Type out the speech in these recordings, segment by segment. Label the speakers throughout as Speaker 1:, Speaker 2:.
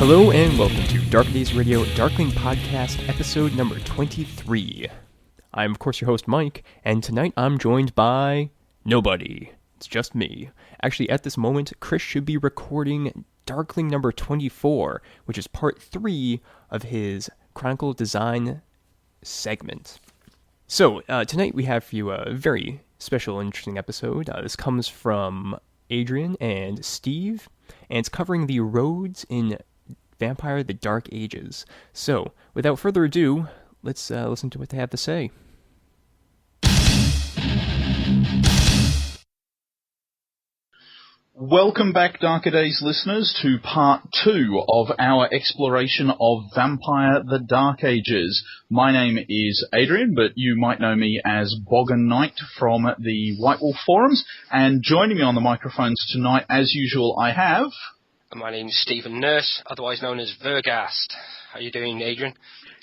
Speaker 1: Hello and welcome to Dark Days Radio Darkling Podcast, episode number 23. I'm, of course, your host, Mike, and tonight I'm joined by nobody. It's just me. Actually, at this moment, Chris should be recording Darkling number 24, which is part 3 of his Chronicle design segment. So, tonight we have for you a very special and interesting episode. This comes from Adrian and Steve, and it's covering the roads in Vampire: The Dark Ages. So, without further ado, let's listen to what they have to say.
Speaker 2: Welcome back, Darker Days listeners, to part 2 of our exploration of Vampire: The Dark Ages. My name is Adrian, but you might know me as Boggin Knight from the White Wolf forums, and joining me on the microphones tonight, as usual, I have...
Speaker 3: My name's Stephen Nurse, otherwise known as Verghast. How you doing, Adrian?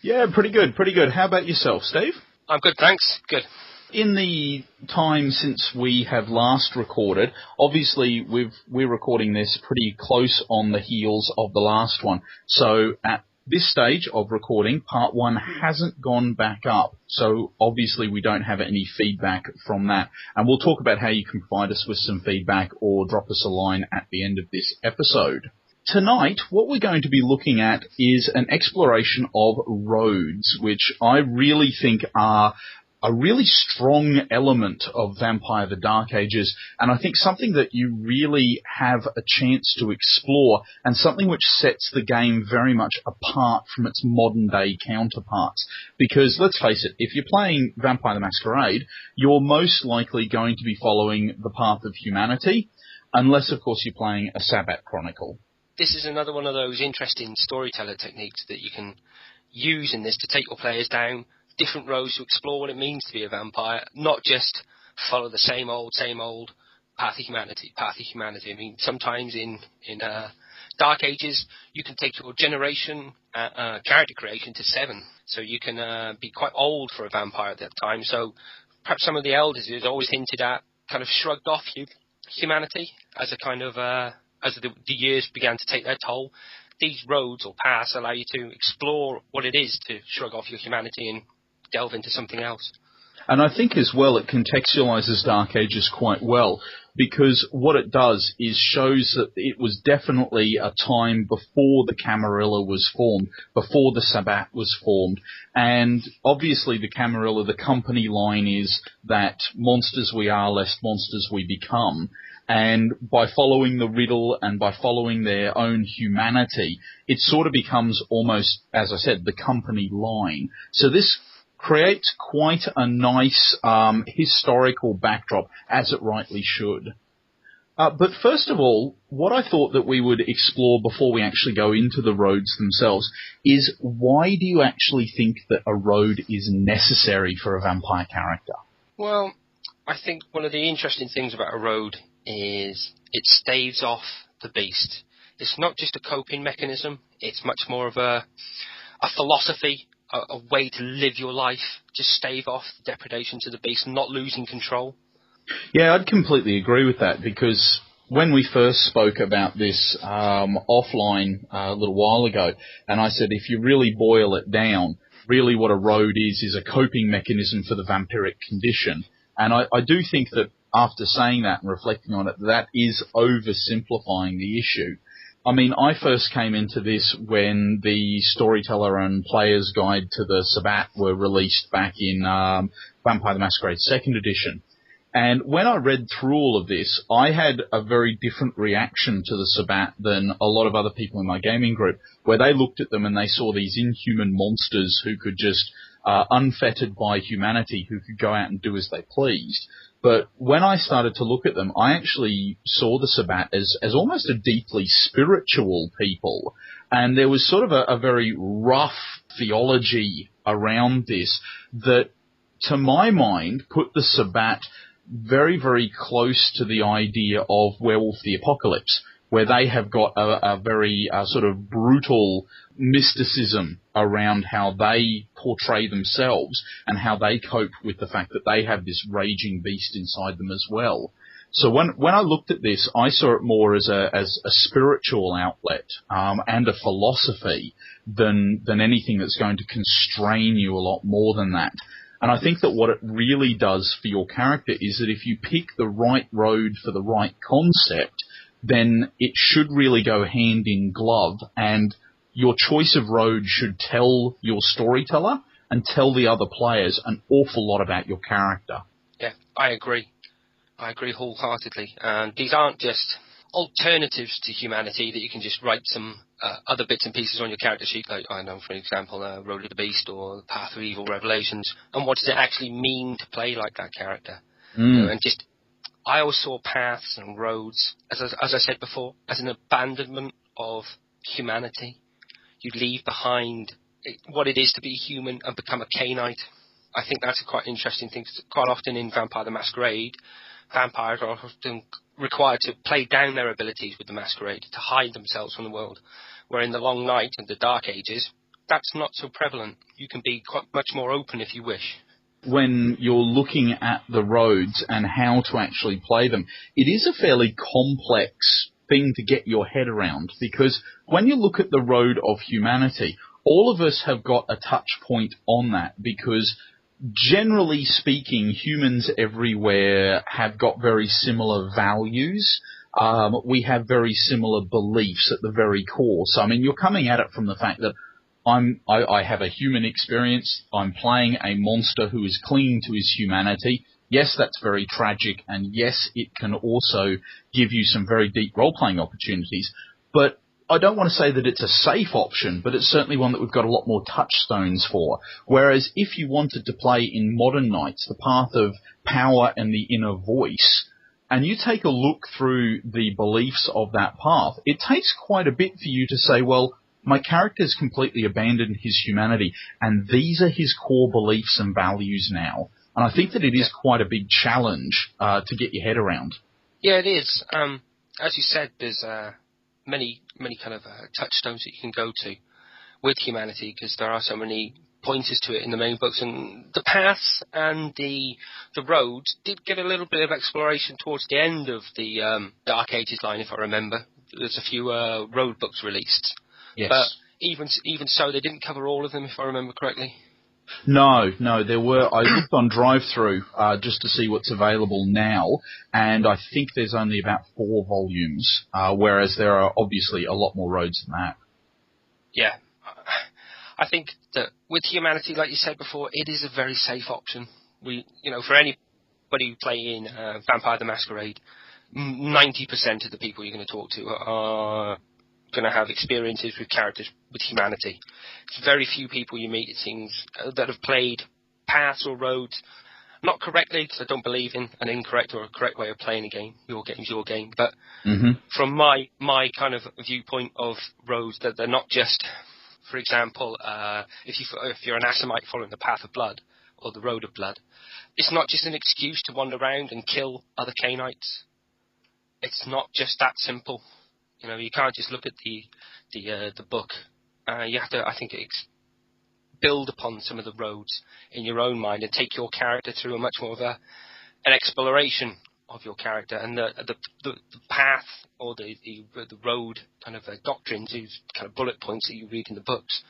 Speaker 2: Yeah, pretty good. How about yourself, Steve?
Speaker 3: I'm good, thanks. Good.
Speaker 2: In the time since we have last recorded, obviously we're recording this pretty close on the heels of the last one. So at this stage of recording, part 1 hasn't gone back up. So obviously we don't have any feedback from that. And we'll talk about how you can provide us with some feedback or drop us a line at the end of this episode. Tonight, what we're going to be looking at is an exploration of roads, which I really think are a really strong element of Vampire: The Dark Ages, and I think something that you really have a chance to explore, and something which sets the game very much apart from its modern-day counterparts. Because, let's face it, if you're playing Vampire the Masquerade, you're most likely going to be following the path of humanity, unless, of course, you're playing a Sabbat Chronicle.
Speaker 3: This is another one of those interesting storyteller techniques that you can use in this to take your players down different roads to explore what it means to be a vampire, not just follow the same old path of humanity. I mean, sometimes in Dark Ages, you can take your generation character creation to 7, so you can be quite old for a vampire at that time. So perhaps some of the elders has always hinted at kind of shrugged off humanity as a kind of as the years began to take their toll. These roads or paths allow you to explore what it is to shrug off your humanity and delve into something else.
Speaker 2: And I think as well it contextualizes Dark Ages quite well, because what it does is shows that it was definitely a time before the Camarilla was formed, before the Sabbat was formed. And obviously the Camarilla, the company line is that monsters we are, lest monsters we become. And by following the riddle and by following their own humanity, it sort of becomes almost, as I said, the company line. So this creates quite a nice historical backdrop, as it rightly should. But first of all, what I thought that we would explore before we actually go into the roads themselves is, why do you actually think that a road is necessary for a vampire character?
Speaker 3: Well, I think one of the interesting things about a road is it staves off the beast. It's not just a coping mechanism, it's much more of a philosophy, a way to live your life, just stave off the depredations of the beast, not losing control.
Speaker 2: Yeah, I'd completely agree with that, because when we first spoke about this offline a little while ago, and I said if you really boil it down, really what a road is a coping mechanism for the vampiric condition. And I do think that after saying that and reflecting on it, that is oversimplifying the issue. I mean, I first came into this when the Storyteller and Player's Guide to the Sabbat were released back in Vampire the Masquerade 2nd edition. And when I read through all of this, I had a very different reaction to the Sabbat than a lot of other people in my gaming group, where they looked at them and they saw these inhuman monsters who could just, unfettered by humanity, who could go out and do as they pleased. But when I started to look at them, I actually saw the Sabbat as almost a deeply spiritual people. And there was sort of a very rough theology around this that, to my mind, put the Sabbat very, very close to the idea of Werewolf the Apocalypse, where they have got a very sort of brutal mysticism around how they portray themselves and how they cope with the fact that they have this raging beast inside them as well. So when I looked at this, I saw it more as a spiritual outlet and a philosophy than anything that's going to constrain you a lot more than that. And I think that what it really does for your character is that if you pick the right road for the right concept, then it should really go hand in glove, and your choice of road should tell your storyteller and tell the other players an awful lot about your character.
Speaker 3: Yeah, I agree. I agree wholeheartedly. And these aren't just alternatives to humanity that you can just write some other bits and pieces on your character sheet, like, I know, for example, Road of the Beast or Path of Evil Revelations. And what does it actually mean to play like that character? You know, and just, I always saw paths and roads, as I said before, as an abandonment of humanity. You leave behind what it is to be human and become a Cainite. I think that's a quite interesting thing. Quite often in Vampire the Masquerade, vampires are often required to play down their abilities with the Masquerade, to hide themselves from the world. Where in the Long Night and the Dark Ages, that's not so prevalent. You can be quite much more open if you wish.
Speaker 2: When you're looking at the roads and how to actually play them, it is a fairly complex thing to get your head around, because when you look at the road of humanity, all of us have got a touch point on that, because generally speaking, humans everywhere have got very similar values. We have very similar beliefs at the very core. So, I mean, you're coming at it from the fact that I have a human experience. I'm playing a monster who is clinging to his humanity. Yes, that's very tragic, and yes, it can also give you some very deep role-playing opportunities. But I don't want to say that it's a safe option, but it's certainly one that we've got a lot more touchstones for. Whereas if you wanted to play in Modern Knights, the path of power and the inner voice, and you take a look through the beliefs of that path, it takes quite a bit for you to say, well, my character's completely abandoned his humanity, and these are his core beliefs and values now. And I think that it is quite a big challenge to get your head around.
Speaker 3: Yeah, it is. As you said, there's many kind of touchstones that you can go to with humanity, because there are so many pointers to it in the main books. And the paths and the roads did get a little bit of exploration towards the end of the Dark Ages line, if I remember. There's a few road books released.
Speaker 2: Yes.
Speaker 3: But even so, they didn't cover all of them, if I remember correctly.
Speaker 2: No, there were. I looked on drive-through just to see what's available now, and I think there's only about 4 volumes, whereas there are obviously a lot more roads than that.
Speaker 3: Yeah. I think that with humanity, like you said before, it is a very safe option. For anybody who play in Vampire the Masquerade, 90% of the people you're going to talk to are going to have experiences with characters with humanity. It's very few people you meet, it seems, that have played paths or roads, not correctly, because I don't believe in an incorrect or a correct way of playing a game. Your game's your game. But from my kind of viewpoint of roads, that they're not just, for example, if you're an Assamite following the Path of Blood or the Road of Blood, it's not just an excuse to wander around and kill other Cainites. It's not just that simple. You know, you can't just look at the book. You have to, I think, build upon some of the roads in your own mind and take your character through a much more of an exploration of your character, and the path or the road kind of doctrines, these kind of bullet points that you read in the books,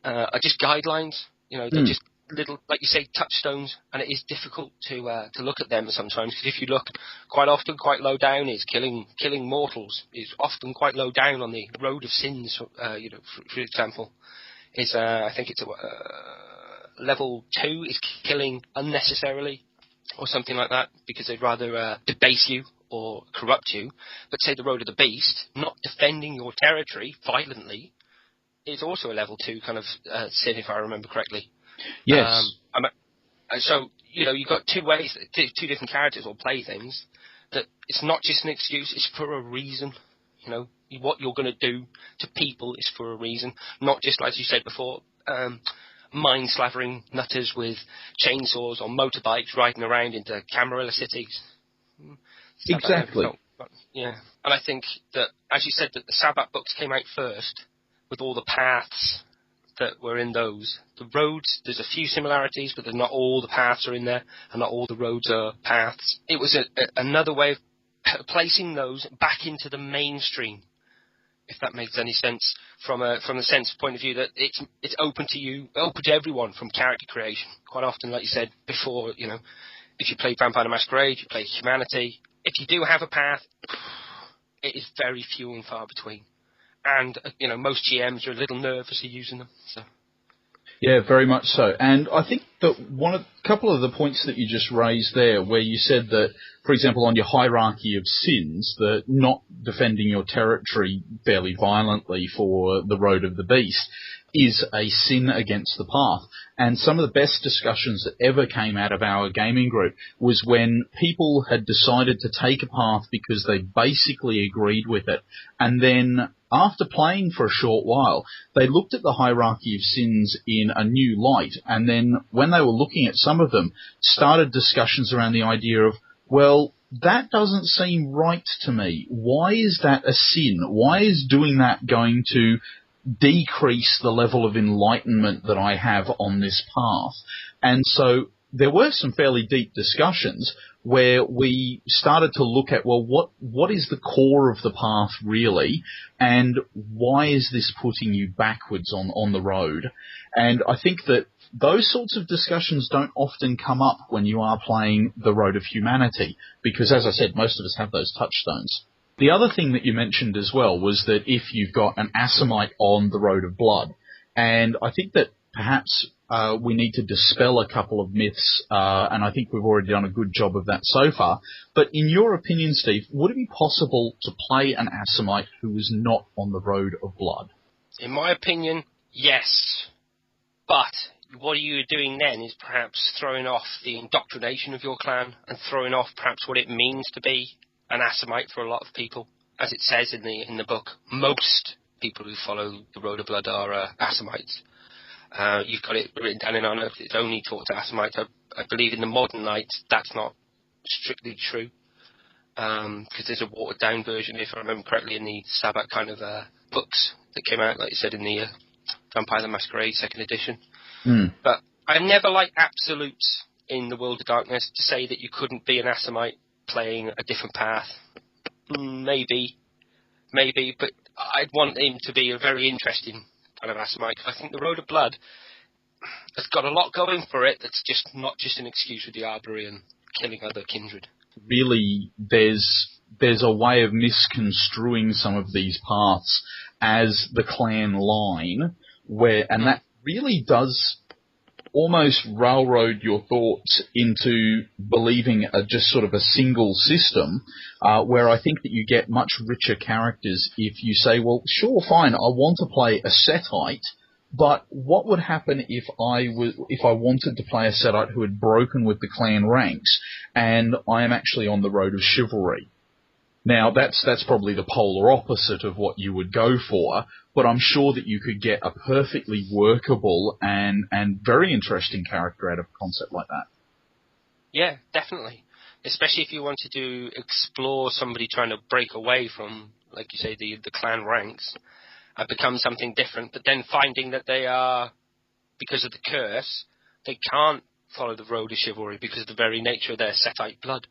Speaker 3: are just guidelines. You know, they're just little, like you say, touchstones, and it is difficult to look at them sometimes, because if you look, quite often quite low down is killing mortals is often quite low down on the road of sins. For example, is I think it's level 2 is killing unnecessarily or something like that, because they'd rather debase you or corrupt you. But say the Road of the Beast, not defending your territory violently, is also a level 2 kind of sin, if I remember correctly.
Speaker 2: Yes.
Speaker 3: So, you've got two ways, two different characters or play things, that it's not just an excuse, it's for a reason. You know, what you're going to do to people is for a reason, not just, like you said before, mind-slavering nutters with chainsaws or motorbikes riding around into Camarilla cities.
Speaker 2: Exactly.
Speaker 3: Yeah. And I think that, as you said, that the Sabbat books came out first, with all the paths that were in those. The roads, there's a few similarities, but not all the paths are in there, and not all the roads are paths. It was another way of placing those back into the mainstream, if that makes any sense, from the sense point of view that it's open to you, open to everyone from character creation. Quite often, like you said before, you know, if you play Vampire the Masquerade, you play Humanity. If you do have a path, it is very few and far between. And, you know, most GMs are a little nervous of using them. So.
Speaker 2: Yeah, very much so. And I think that a couple of the points that you just raised there, where you said that, for example, on your hierarchy of sins, that not defending your territory fairly violently for the Road of the Beast is a sin against the path. And some of the best discussions that ever came out of our gaming group was when people had decided to take a path because they basically agreed with it. And then after playing for a short while, they looked at the hierarchy of sins in a new light. And then when they were looking at some of them, started discussions around the idea of, well, that doesn't seem right to me. Why is that a sin? Why is doing that going to decrease the level of enlightenment that I have on this path? And so there were some fairly deep discussions where we started to look at, well, what is the core of the path really, and why is this putting you backwards on the road? And I think that those sorts of discussions don't often come up when you are playing the Road of Humanity, because, as I said, most of us have those touchstones. The other thing that you mentioned as well was that if you've got an Assamite on the Road of Blood, and I think that perhaps we need to dispel a couple of myths, and I think we've already done a good job of that so far. But in your opinion, Steve, would it be possible to play an Assamite who is not on the Road of Blood?
Speaker 3: In my opinion, yes. But what you are doing then is perhaps throwing off the indoctrination of your clan and throwing off perhaps what it means to be an Assamite for a lot of people. As it says in the book, most people who follow the Road of Blood are Assamites. You've got it written down in our notes, it's only taught to Assamites. I believe in the modern Knights that's not strictly true, because there's a watered-down version, if I remember correctly, in the Sabbath kind of books that came out, like you said, in the Vampire the Masquerade 2nd edition. But I've never liked absolutes in the World of Darkness to say that you couldn't be an Assamite playing a different path. Maybe, but I'd want him to be a very interesting kind of Assamite. I think the Road of Blood has got a lot going for it that's just not just an excuse with the Arbory and killing other kindred.
Speaker 2: Really, there's a way of misconstruing some of these paths as the clan line, and that really does almost railroad your thoughts into believing just sort of a single system, where I think that you get much richer characters if you say, well, sure, fine, I want to play a Setite, but what would happen if I wanted to play a Setite who had broken with the clan ranks, and I am actually on the Road of Chivalry? Now, that's probably the polar opposite of what you would go for, but I'm sure that you could get a perfectly workable and very interesting character out of a concept like that.
Speaker 3: Yeah, definitely. Especially if you wanted to explore somebody trying to break away from, like you say, the clan ranks and become something different, but then finding that they are, because of the curse, they can't follow the Road of Chivalry because of the very nature of their Setite blood.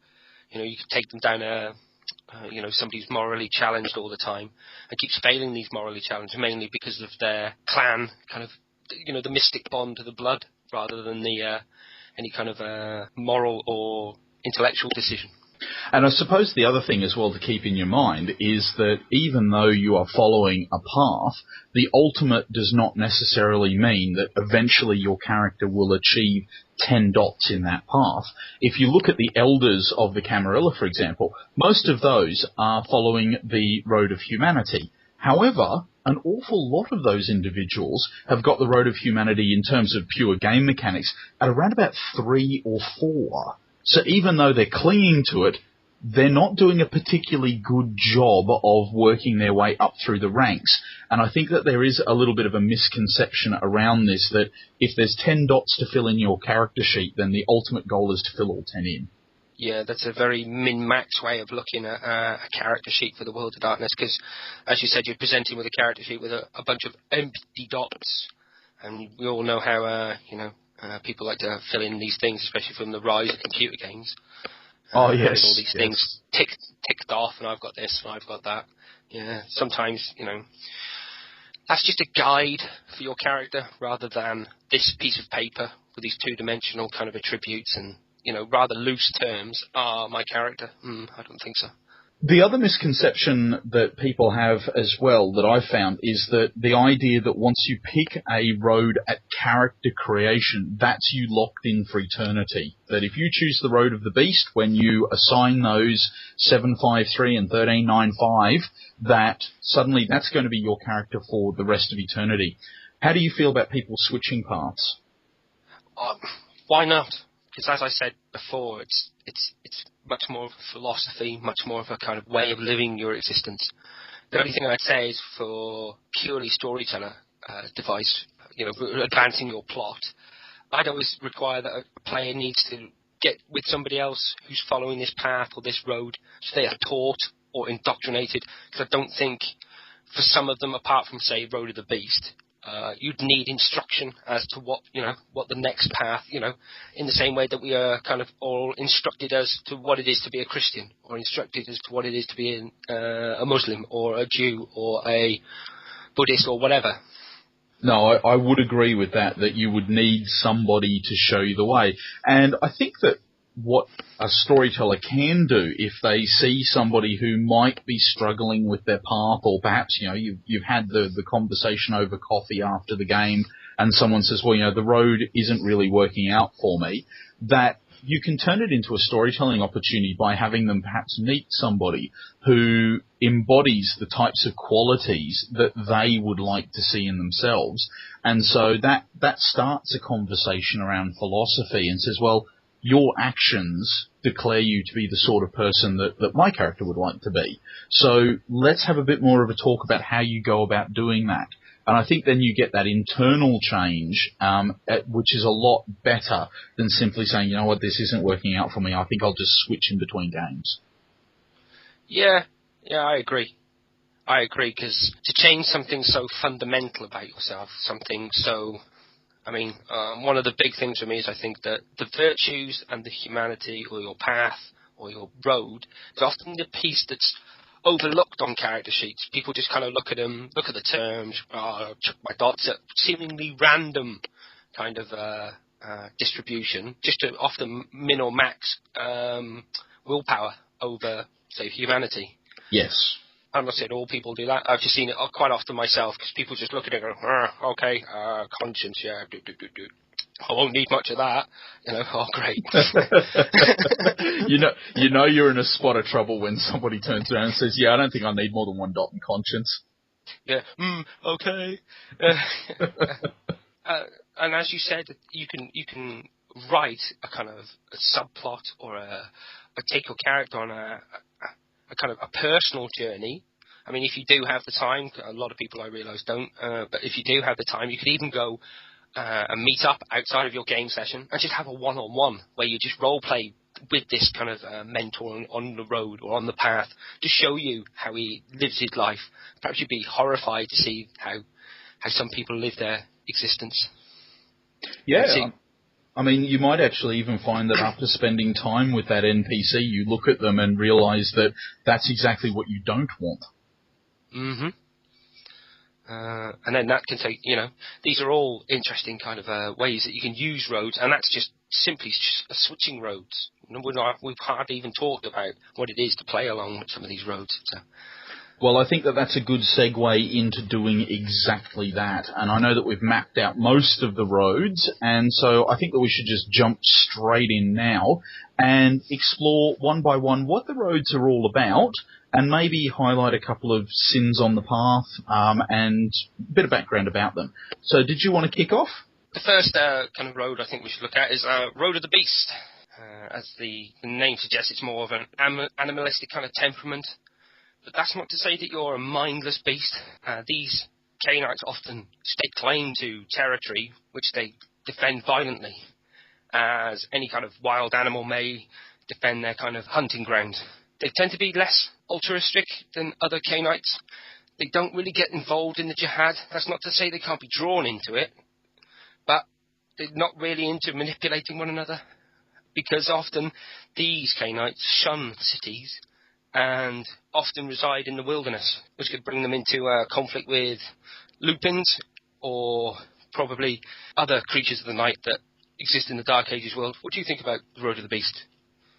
Speaker 3: You know, you could take them down somebody who's morally challenged all the time and keeps failing these morally challenged, mainly because of their clan, kind of, the mystic bond to the blood, rather than the any kind of moral or intellectual decision.
Speaker 2: And I suppose the other thing as well to keep in your mind is that even though you are following a path, the ultimate does not necessarily mean that eventually your character will achieve 10 dots in that path. If you look at the elders of the Camarilla, for example, most of those are following the Road of Humanity. However, an awful lot of those individuals have got the Road of Humanity in terms of pure game mechanics at around about 3 or 4. So even though they're clinging to it, they're not doing a particularly good job of working their way up through the ranks. And I think that there is a little bit of a misconception around this, that if there's 10 dots to fill in your character sheet, then the ultimate goal is to fill all 10 in.
Speaker 3: Yeah, that's a very min-max way of looking at a character sheet for the World of Darkness, because, as you said, you're presenting with a character sheet with a bunch of empty dots. And we all know how, people like to fill in these things, especially from the rise of computer games.
Speaker 2: Oh, yes.
Speaker 3: Having all these things ticked off, and I've got this, and I've got that. Yeah, sometimes, that's just a guide for your character rather than this piece of paper with these two-dimensional kind of attributes and, rather loose terms. My character? I don't think so.
Speaker 2: The other misconception that people have as well that I've found is that the idea that once you pick a road at character creation, that's you locked in for eternity. That if you choose the Road of the Beast when you assign those 753 and 1395, that suddenly that's going to be your character for the rest of eternity. How do you feel about people switching paths?
Speaker 3: Why not? Because as I said before, it's much more of a philosophy, much more of a kind of way of living your existence. The only thing I'd say is for purely storyteller device, advancing your plot, I'd always require that a player needs to get with somebody else who's following this path or this road, so they are taught or indoctrinated. Because I don't think, for some of them, apart from say Road of the Beast, you'd need instruction as to what the next path, in the same way that we are kind of all instructed as to what it is to be a Christian, or instructed as to what it is to be a Muslim, or a Jew, or a Buddhist, or whatever.
Speaker 2: No, I would agree with that you would need somebody to show you the way. And I think that what a storyteller can do if they see somebody who might be struggling with their path, or perhaps, you've had the conversation over coffee after the game and someone says, well, the road isn't really working out for me, that you can turn it into a storytelling opportunity by having them perhaps meet somebody who embodies the types of qualities that they would like to see in themselves. And so that starts a conversation around philosophy and says, well, your actions declare you to be the sort of person that my character would like to be. So let's have a bit more of a talk about how you go about doing that. And I think then you get that internal change, which is a lot better than simply saying, you know what, this isn't working out for me. I think I'll just switch in between games.
Speaker 3: Yeah, I agree. Because to change something so fundamental about yourself, something so... one of the big things for me is I think that the virtues and the humanity, or your path, or your road, is often the piece that's overlooked on character sheets. People just kind of look at them, look at the terms, chuck my dots at seemingly random kind of distribution, just to often min or max willpower over, say, humanity.
Speaker 2: Yes.
Speaker 3: I'm not saying all people do that. I've just seen it quite often myself, because people just look at it and go, okay, conscience, yeah, do. I won't need much of that. Great.
Speaker 2: You're in a spot of trouble when somebody turns around and says, yeah, I don't think I need more than one dot in conscience.
Speaker 3: Yeah, okay. And as you said, you can write a kind of a subplot or take your character on a kind of a personal journey. If you do have the time, a lot of people I realise don't, but if you do have the time, you could even go and meet up outside of your game session and just have a one-on-one where you just role-play with this kind of mentor on the road or on the path to show you how he lives his life. Perhaps you'd be horrified to see how some people live their existence.
Speaker 2: Yeah. You might actually even find that after spending time with that NPC, you look at them and realise that that's exactly what you don't want.
Speaker 3: Mm-hmm. And then that can take, these are all interesting kind of ways that you can use roads, and that's just simply switching roads. We've hardly even talked about what it is to play along with some of these roads. So.
Speaker 2: Well, I think that's a good segue into doing exactly that. And I know that we've mapped out most of the roads, and so I think that we should just jump straight in now and explore one by one what the roads are all about, and maybe highlight a couple of sins on the path and a bit of background about them. So did you want to kick off?
Speaker 3: The first kind of road I think we should look at is Road of the Beast. As the name suggests, it's more of an animalistic kind of temperament. But that's not to say that you're a mindless beast. These Canaanites often stake claim to territory which they defend violently, as any kind of wild animal may defend their kind of hunting ground. They tend to be less altruistic than other Canaanites. They don't really get involved in the jihad. That's not to say they can't be drawn into it, but they're not really into manipulating one another. because often these Canaanites shun cities and often reside in the wilderness, which could bring them into conflict with lupins or probably other creatures of the night that exist in the Dark Ages world. What do you think about the Road of the Beast?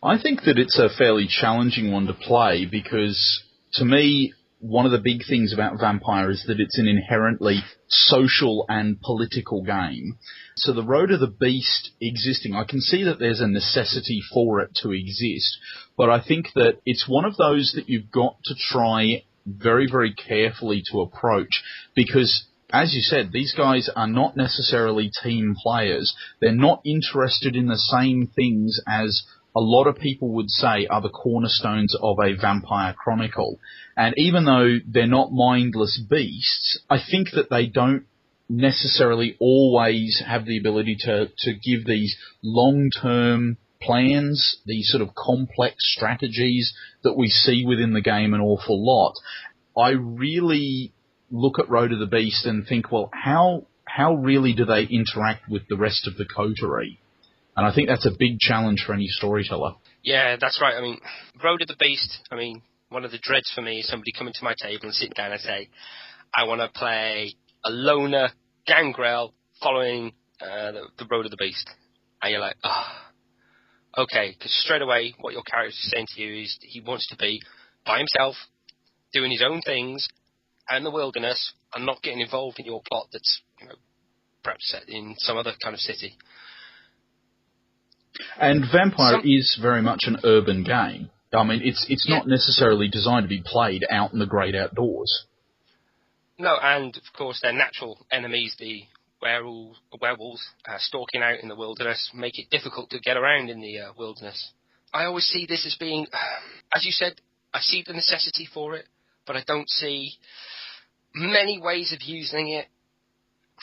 Speaker 2: I think that it's a fairly challenging one to play because, to me, one of the big things about Vampire is that it's an inherently social and political game. So the Road of the Beast existing, I can see that there's a necessity for it to exist, but I think that it's one of those that you've got to try very, very carefully to approach because, as you said, these guys are not necessarily team players. They're not interested in the same things as a lot of people would say are the cornerstones of a vampire chronicle. And even though they're not mindless beasts, I think that they don't necessarily always have the ability to give these long-term plans, these sort of complex strategies that we see within the game an awful lot. I really look at Road of the Beast and think, well, how really do they interact with the rest of the coterie? And I think that's a big challenge for any storyteller.
Speaker 3: Yeah, that's right. I mean, Road of the Beast, one of the dreads for me is somebody coming to my table and sitting down and say, I want to play a loner gangrel following the Road of the Beast. And you're like, okay, because straight away what your character is saying to you is he wants to be by himself, doing his own things, out in the wilderness, and not getting involved in your plot that's, perhaps set in some other kind of city.
Speaker 2: And Vampire is very much an urban game. I mean, it's not necessarily designed to be played out in the great outdoors.
Speaker 3: No, and of course their natural enemies, the werewolves stalking out in the wilderness, make it difficult to get around in the wilderness. I always see this as being, as you said, I see the necessity for it, but I don't see many ways of using it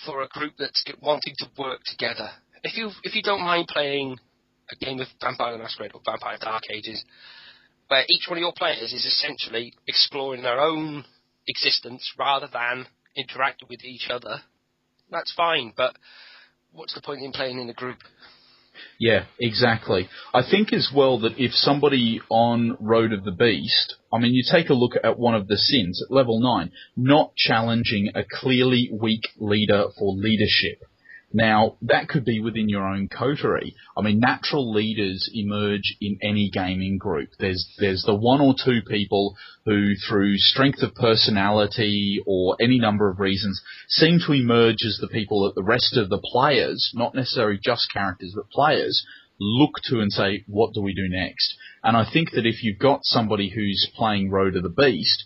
Speaker 3: for a group that's wanting to work together. If you don't mind playing a game of Vampire the Masquerade or Vampire Dark Ages, where each one of your players is essentially exploring their own existence rather than interacting with each other, that's fine, but what's the point in playing in a group?
Speaker 2: Yeah, exactly. I think as well that if somebody on Road of the Beast, you take a look at one of the sins at level 9, not challenging a clearly weak leader for leadership. Now, that could be within your own coterie. Natural leaders emerge in any gaming group. There's the one or two people who, through strength of personality or any number of reasons, seem to emerge as the people that the rest of the players, not necessarily just characters, but players, look to and say, what do we do next? And I think that if you've got somebody who's playing Road of the Beast,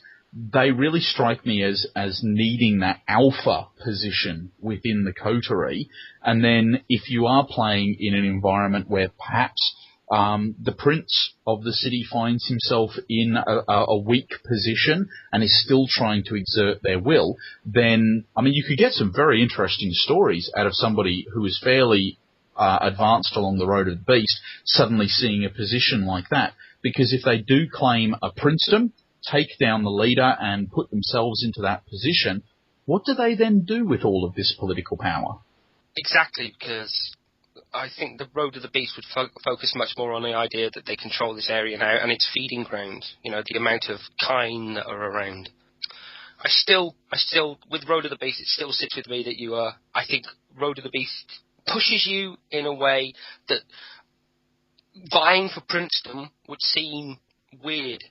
Speaker 2: they really strike me as needing that alpha position within the coterie. And then if you are playing in an environment where perhaps the prince of the city finds himself in a weak position and is still trying to exert their will, then, you could get some very interesting stories out of somebody who is fairly advanced along the Road of the Beast suddenly seeing a position like that. Because if they do claim a princedom, take down the leader and put themselves into that position, what do they then do with all of this political power?
Speaker 3: Exactly, because I think the Road of the Beast would focus much more on the idea that they control this area now and its feeding ground, the amount of kine that are around. I still, with Road of the Beast, it still sits with me that I think Road of the Beast pushes you in a way that vying for princedom would seem weird.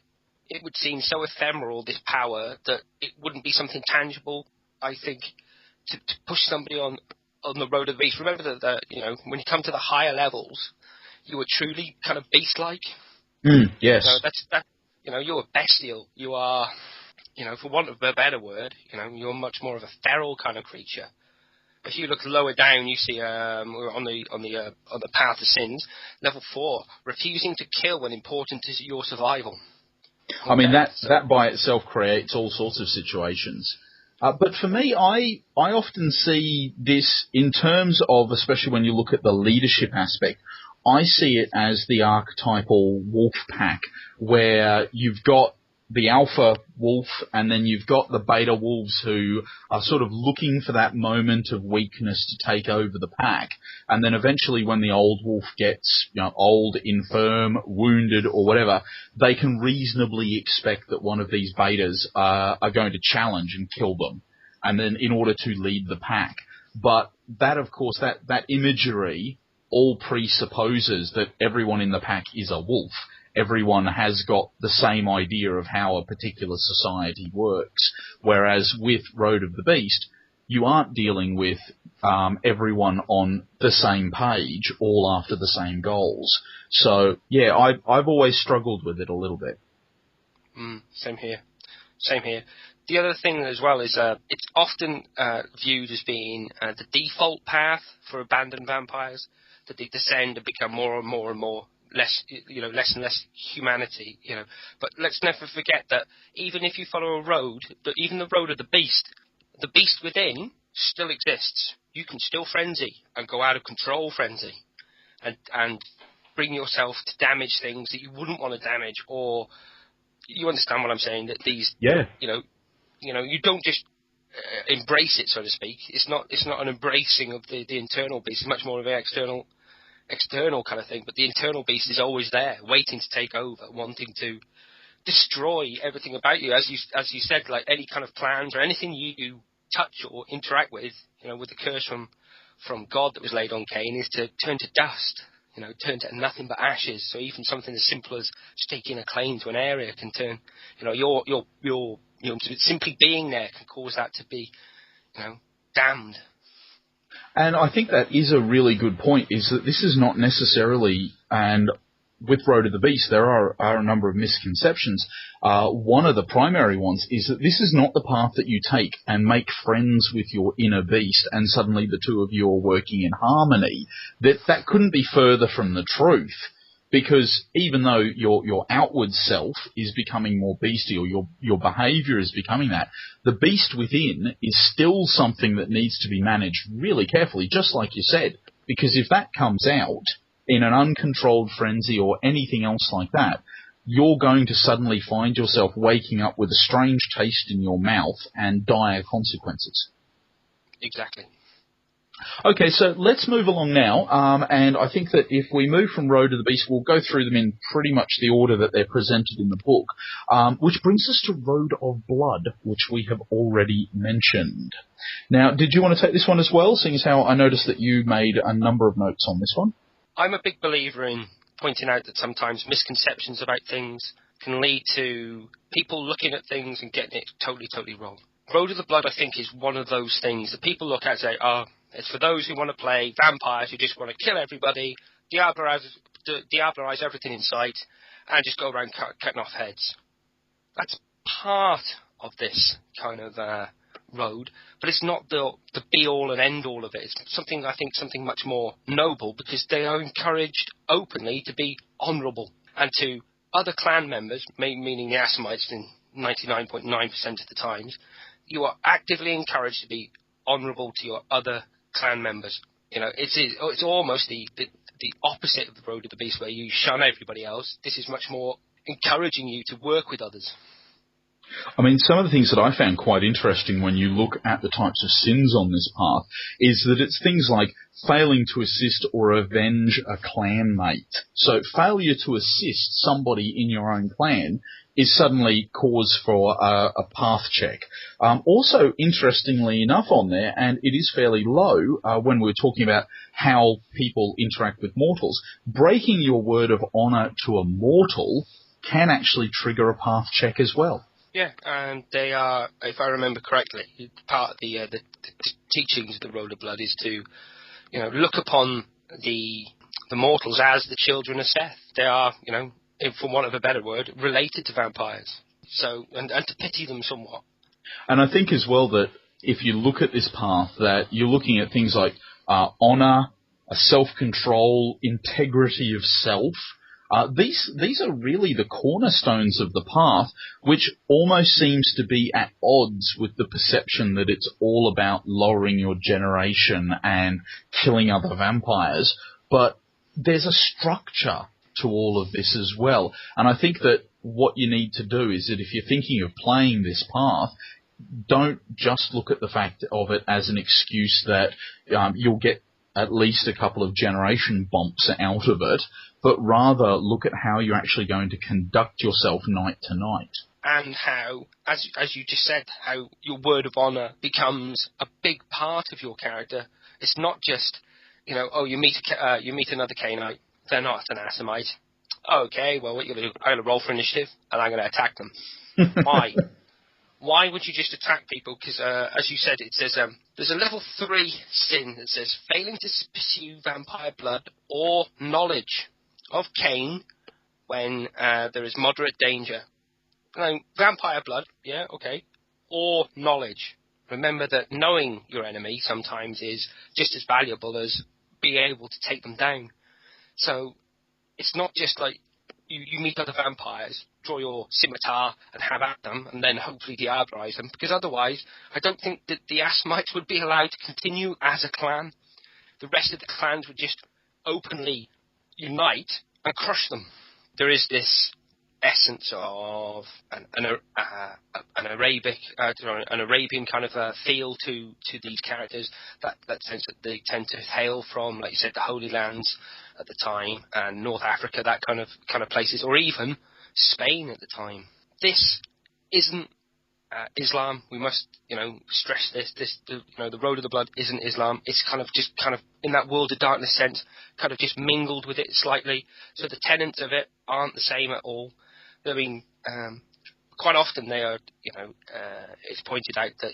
Speaker 3: It would seem so ephemeral, this power, that it wouldn't be something tangible, I think, to push somebody on the Road of the Beast. Remember that when you come to the higher levels, you are truly kind of beast-like.
Speaker 2: Yes.
Speaker 3: You're bestial. You are, for want of a better word, you're much more of a feral kind of creature. If you look lower down, you see we're on the path of sins, level 4, refusing to kill when important is your survival.
Speaker 2: That by itself creates all sorts of situations. But for me, I often see this in terms of, especially when you look at the leadership aspect, I see it as the archetypal wolf pack, where you've got the alpha wolf, and then you've got the beta wolves who are sort of looking for that moment of weakness to take over the pack. And then eventually when the old wolf gets, old, infirm, wounded, or whatever, they can reasonably expect that one of these betas are going to challenge and kill them, and then in order to lead the pack. But that, of course, that imagery all presupposes that everyone in the pack is a wolf. Everyone has got the same idea of how a particular society works. Whereas with Road of the Beast, you aren't dealing with everyone on the same page, all after the same goals. So, yeah, I've always struggled with it a little bit.
Speaker 3: Same here. The other thing as well is it's often viewed as being the default path for abandoned vampires, that they descend and become more and more less and less humanity, But let's never forget that even if you follow a road, even the road of the beast within still exists. You can still frenzy and go out of control frenzy and bring yourself to damage things that you wouldn't want to damage, or you understand what I'm saying, that these, you don't just embrace it, so to speak. It's not an embracing of the internal beast. It's much more of an external kind of thing, but the internal beast is always there, waiting to take over, wanting to destroy everything about you. As you said, like any kind of plans or anything you touch or interact with, with the curse from God that was laid on Cain, is to turn to dust, turn to nothing but ashes. So even something as simple as staking a claim to an area can turn, your simply being there can cause that to be, damned.
Speaker 2: And I think that is a really good point, is that this is not necessarily, and with Road of the Beast there are a number of misconceptions. One of the primary ones is that this is not the path that you take and make friends with your inner beast and suddenly the two of you are working in harmony. That couldn't be further from the truth. Because even though your outward self is becoming more bestial, your behaviour is becoming that, the beast within is still something that needs to be managed really carefully, just like you said. Because if that comes out in an uncontrolled frenzy or anything else like that, you're going to suddenly find yourself waking up with a strange taste in your mouth and dire consequences.
Speaker 3: Exactly.
Speaker 2: Okay, so let's move along now, and I think that if we move from Road to the Beast, we'll go through them in pretty much the order that they're presented in the book, which brings us to Road of Blood, which we have already mentioned. Now, did you want to take this one as well, seeing as how I noticed that you made a number of notes on this one?
Speaker 3: I'm a big believer in pointing out that sometimes misconceptions about things can lead to people looking at things and getting it totally wrong. Road of the Blood, I think, is one of those things that people look at and say, it's for those who want to play vampires who just want to kill everybody, diablerize everything in sight, and just go around cutting off heads. That's part of this kind of road, but it's not the be-all and end-all of it. It's something much more noble, because they are encouraged openly to be honourable. And to other clan members, meaning the Assamites in 99.9% of the times, you are actively encouraged to be honourable to your other clan members. It's almost the opposite of the Road of the Beast, where you shun everybody else. This is much more encouraging you to work with others.
Speaker 2: I mean, some of the things that I found quite interesting when you look at the types of sins on this path is that it's things like failing to assist or avenge a clanmate. So failure to assist somebody in your own clan is suddenly cause for a path check. Also, interestingly enough on there, and it is fairly low when we're talking about how people interact with mortals, breaking your word of honour to a mortal can actually trigger a path check as well.
Speaker 3: Yeah, and they are, if I remember correctly, part of the teachings of the Road of Blood is to, look upon the mortals as the children of Seth. They are, for want of a better word, related to vampires. So, and to pity them somewhat.
Speaker 2: And I think as well that if you look at this path, that you're looking at things like honour, self-control, integrity of self. These are really the cornerstones of the path, which almost seems to be at odds with the perception that it's all about lowering your generation and killing other vampires. But there's a structure to all of this as well. And I think that what you need to do is that if you're thinking of playing this path, don't just look at the fact of it as an excuse that you'll get at least a couple of generation bumps out of it, but rather look at how you're actually going to conduct yourself night to night.
Speaker 3: And how, as you just said, how your word of honour becomes a big part of your character. It's not just, you meet another Cainite, they're not an Assamite. Okay, well, what you're going to do? I'm going to roll for initiative, and I'm going to attack them. Why? Why would you just attack people? Because, as you said, it says there's a level 3 sin that says failing to pursue vampire blood or knowledge of Cain when there is moderate danger. Now, vampire blood, yeah, okay, or knowledge. Remember that knowing your enemy sometimes is just as valuable as being able to take them down. So it's not just like you meet other vampires, draw your scimitar and have at them, and then hopefully diabolize them, because otherwise I don't think that the Assamites would be allowed to continue as a clan. The rest of the clans would just openly unite and crush them. There is this essence of an Arabian kind of feel to these characters, that sense that they tend to hail from, like you said, the Holy Lands at the time, and North Africa, that kind of places, or even Spain at the time. This isn't Islam. We must, stress this. The road of the blood isn't Islam. It's kind of in that world of darkness sense, kind of just mingled with it slightly. So the tenets of it aren't the same at all. I mean, quite often they are, it's pointed out that,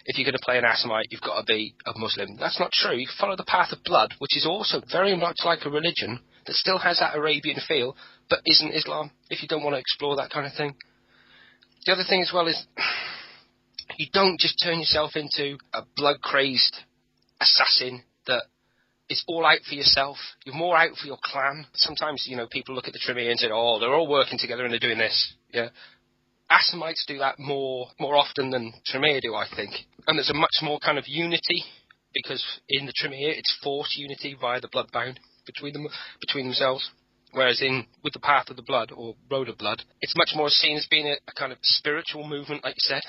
Speaker 3: if you're going to play an Assamite, you've got to be a Muslim. That's not true. You follow the path of blood, which is also very much like a religion that still has that Arabian feel, but isn't Islam, if you don't want to explore that kind of thing. The other thing as well is you don't just turn yourself into a blood-crazed assassin that is all out for yourself. You're more out for your clan. Sometimes, people look at the Tremere and say, oh, they're all working together and they're doing this. Yeah. Assamites do that more often than Tremere do, I think. And there's a much more kind of unity, because in the Tremere it's forced unity via the bloodbound between themselves. Whereas with the Path of the Blood, or Road of Blood, it's much more seen as being a kind of spiritual movement, like you said.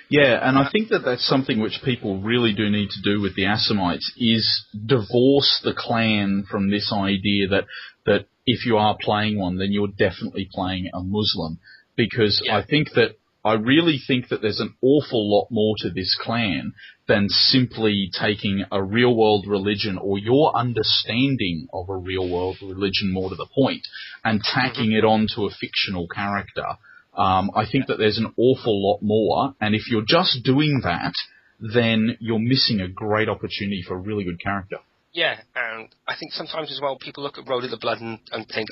Speaker 2: Yeah, and I think that that's something which people really do need to do with the Assamites, is divorce the clan from this idea that if you are playing one, then you're definitely playing a Muslim. Because yeah. I really think that there's an awful lot more to this clan than simply taking a real-world religion, or your understanding of a real-world religion more to the point, and tacking it onto a fictional character. I think that there's an awful lot more, and if you're just doing that, then you're missing a great opportunity for a really good character.
Speaker 3: Yeah, and I think sometimes as well people look at Road of the Blood and think,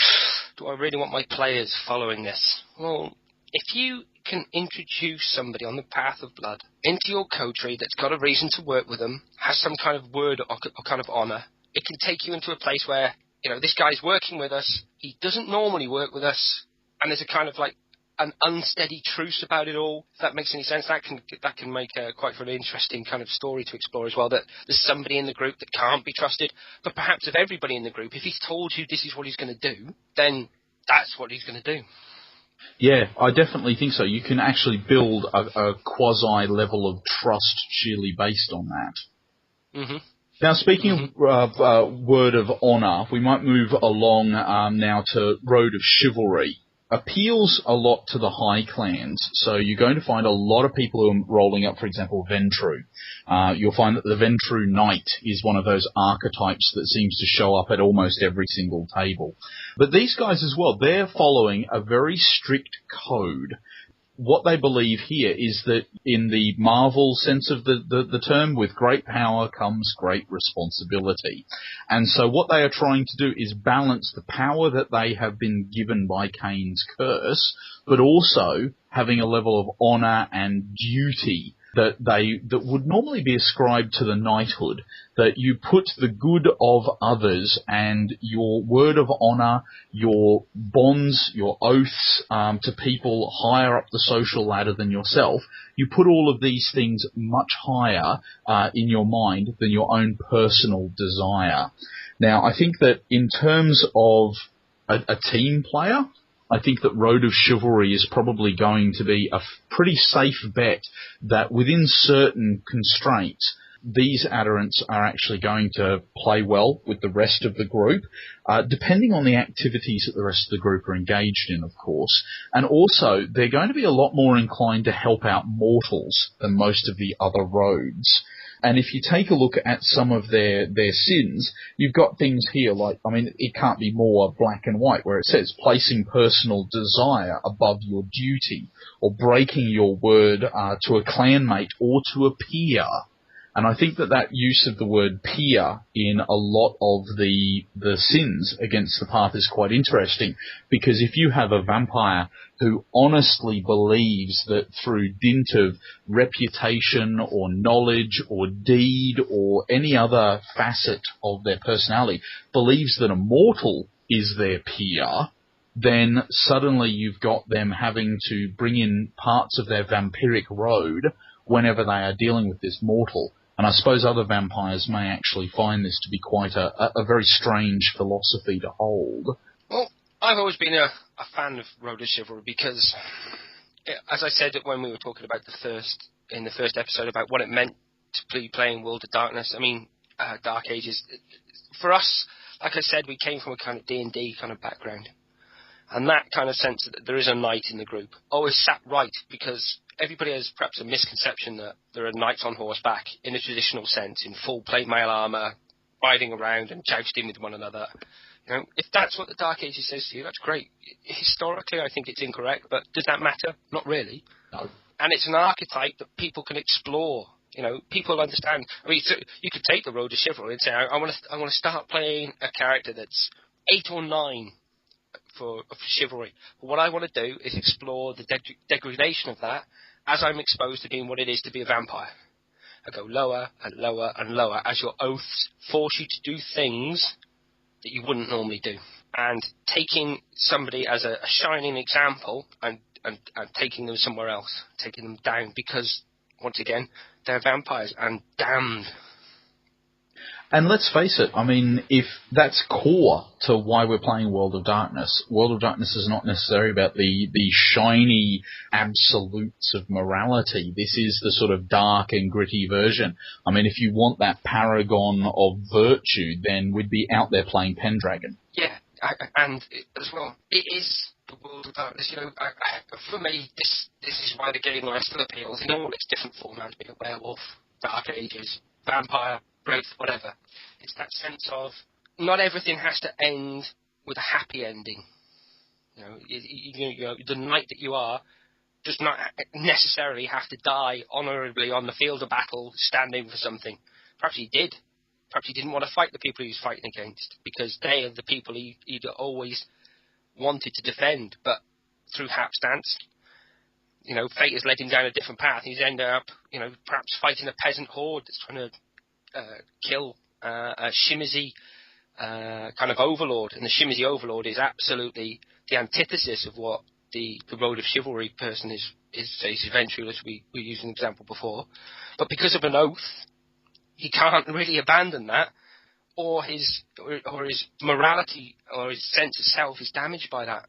Speaker 3: do I really want my players following this? Well, if you can introduce somebody on the Path of Blood into your coterie that's got a reason to work with them, has some kind of word or kind of honour, it can take you into a place where, this guy's working with us, he doesn't normally work with us, and there's a kind of like an unsteady truce about it all. If that makes any sense, that can make quite an interesting kind of story to explore as well, that there's somebody in the group that can't be trusted, but perhaps of everybody in the group, if he's told you this is what he's going to do, then that's what he's going to do.
Speaker 2: Yeah, I definitely think so. You can actually build a quasi level of trust sheerly based on that. Mm-hmm. Now, speaking of word of honour, we might move along now to Road of Chivalry. Appeals a lot to the high clans, so you're going to find a lot of people who are rolling up, for example, Ventru. You'll find that the Ventru Knight is one of those archetypes that seems to show up at almost every single table. But these guys as well, they're following a very strict code. What they believe here is that in the Marvel sense of the term, with great power comes great responsibility. And so what they are trying to do is balance the power that they have been given by Cain's curse, but also having a level of honour and duty that would normally be ascribed to the knighthood, that you put the good of others and your word of honour, your bonds, your oaths to people higher up the social ladder than yourself, you put all of these things much higher in your mind than your own personal desire. Now, I think that in terms of a team player, I think that Road of Chivalry is probably going to be a pretty safe bet that within certain constraints, these adherents are actually going to play well with the rest of the group, depending on the activities that the rest of the group are engaged in, of course. And also, they're going to be a lot more inclined to help out mortals than most of the other roads. And if you take a look at some of their sins, you've got things here like, I mean, it can't be more black and white, where it says placing personal desire above your duty, or breaking your word to a clanmate or to a peer. And I think that use of the word peer in a lot of the sins against the path is quite interesting, because if you have a vampire who honestly believes that through dint of reputation or knowledge or deed or any other facet of their personality believes that a mortal is their peer, then suddenly you've got them having to bring in parts of their vampiric road whenever they are dealing with this mortal. And I suppose other vampires may actually find this to be quite a very strange philosophy to hold.
Speaker 3: Well, I've always been a fan of Road of Chivalry because, as I said when we were talking about in the first episode about what it meant to be playing World of Darkness, I mean, Dark Ages. For us, like I said, we came from a kind of D&D kind of background. And that kind of sense that there is a knight in the group always sat right, because everybody has perhaps a misconception that there are knights on horseback in a traditional sense, in full plate mail armour, riding around and jousting with one another. You know, if that's what the Dark Ages says to you, that's great. Historically, I think it's incorrect, but does that matter? Not really.
Speaker 2: No.
Speaker 3: And it's an archetype that people can explore. You know, people understand. I mean, so you could take the Road of Chivalry and say, I want to start playing a character that's 8 or 9 for chivalry. But what I want to do is explore the degradation of that as I'm exposed to being what it is to be a vampire. I go lower and lower and lower as your oaths force you to do things that you wouldn't normally do. And taking somebody as a shining example and taking them somewhere else, taking them down, because, once again, they're vampires and damned.
Speaker 2: And let's face it, I mean, if that's core to why we're playing World of Darkness is not necessarily about the shiny absolutes of morality. This is the sort of dark and gritty version. I mean, if you want that paragon of virtue, then we'd be out there playing Pendragon.
Speaker 3: Yeah, and as well, it is the World of Darkness. You know, for me, this is why the game still appeals in all its different formats, be it werewolf, Dark Ages, vampire, Wraith, whatever. It's that sense of not everything has to end with a happy ending. You know, the knight that you are does not necessarily have to die honourably on the field of battle standing for something. Perhaps he did. Perhaps he didn't want to fight the people he was fighting against, because they are the people he'd always wanted to defend. But through hapstance, you know, fate has led him down a different path. He's ended up, you know, perhaps fighting a peasant horde that's trying to kill a Shimizi kind of overlord. And the Shimizi overlord is absolutely the antithesis of what the Road of Chivalry person is eventually, as we used an example before. But because of an oath, he can't really abandon that, or his morality or his sense of self is damaged by that.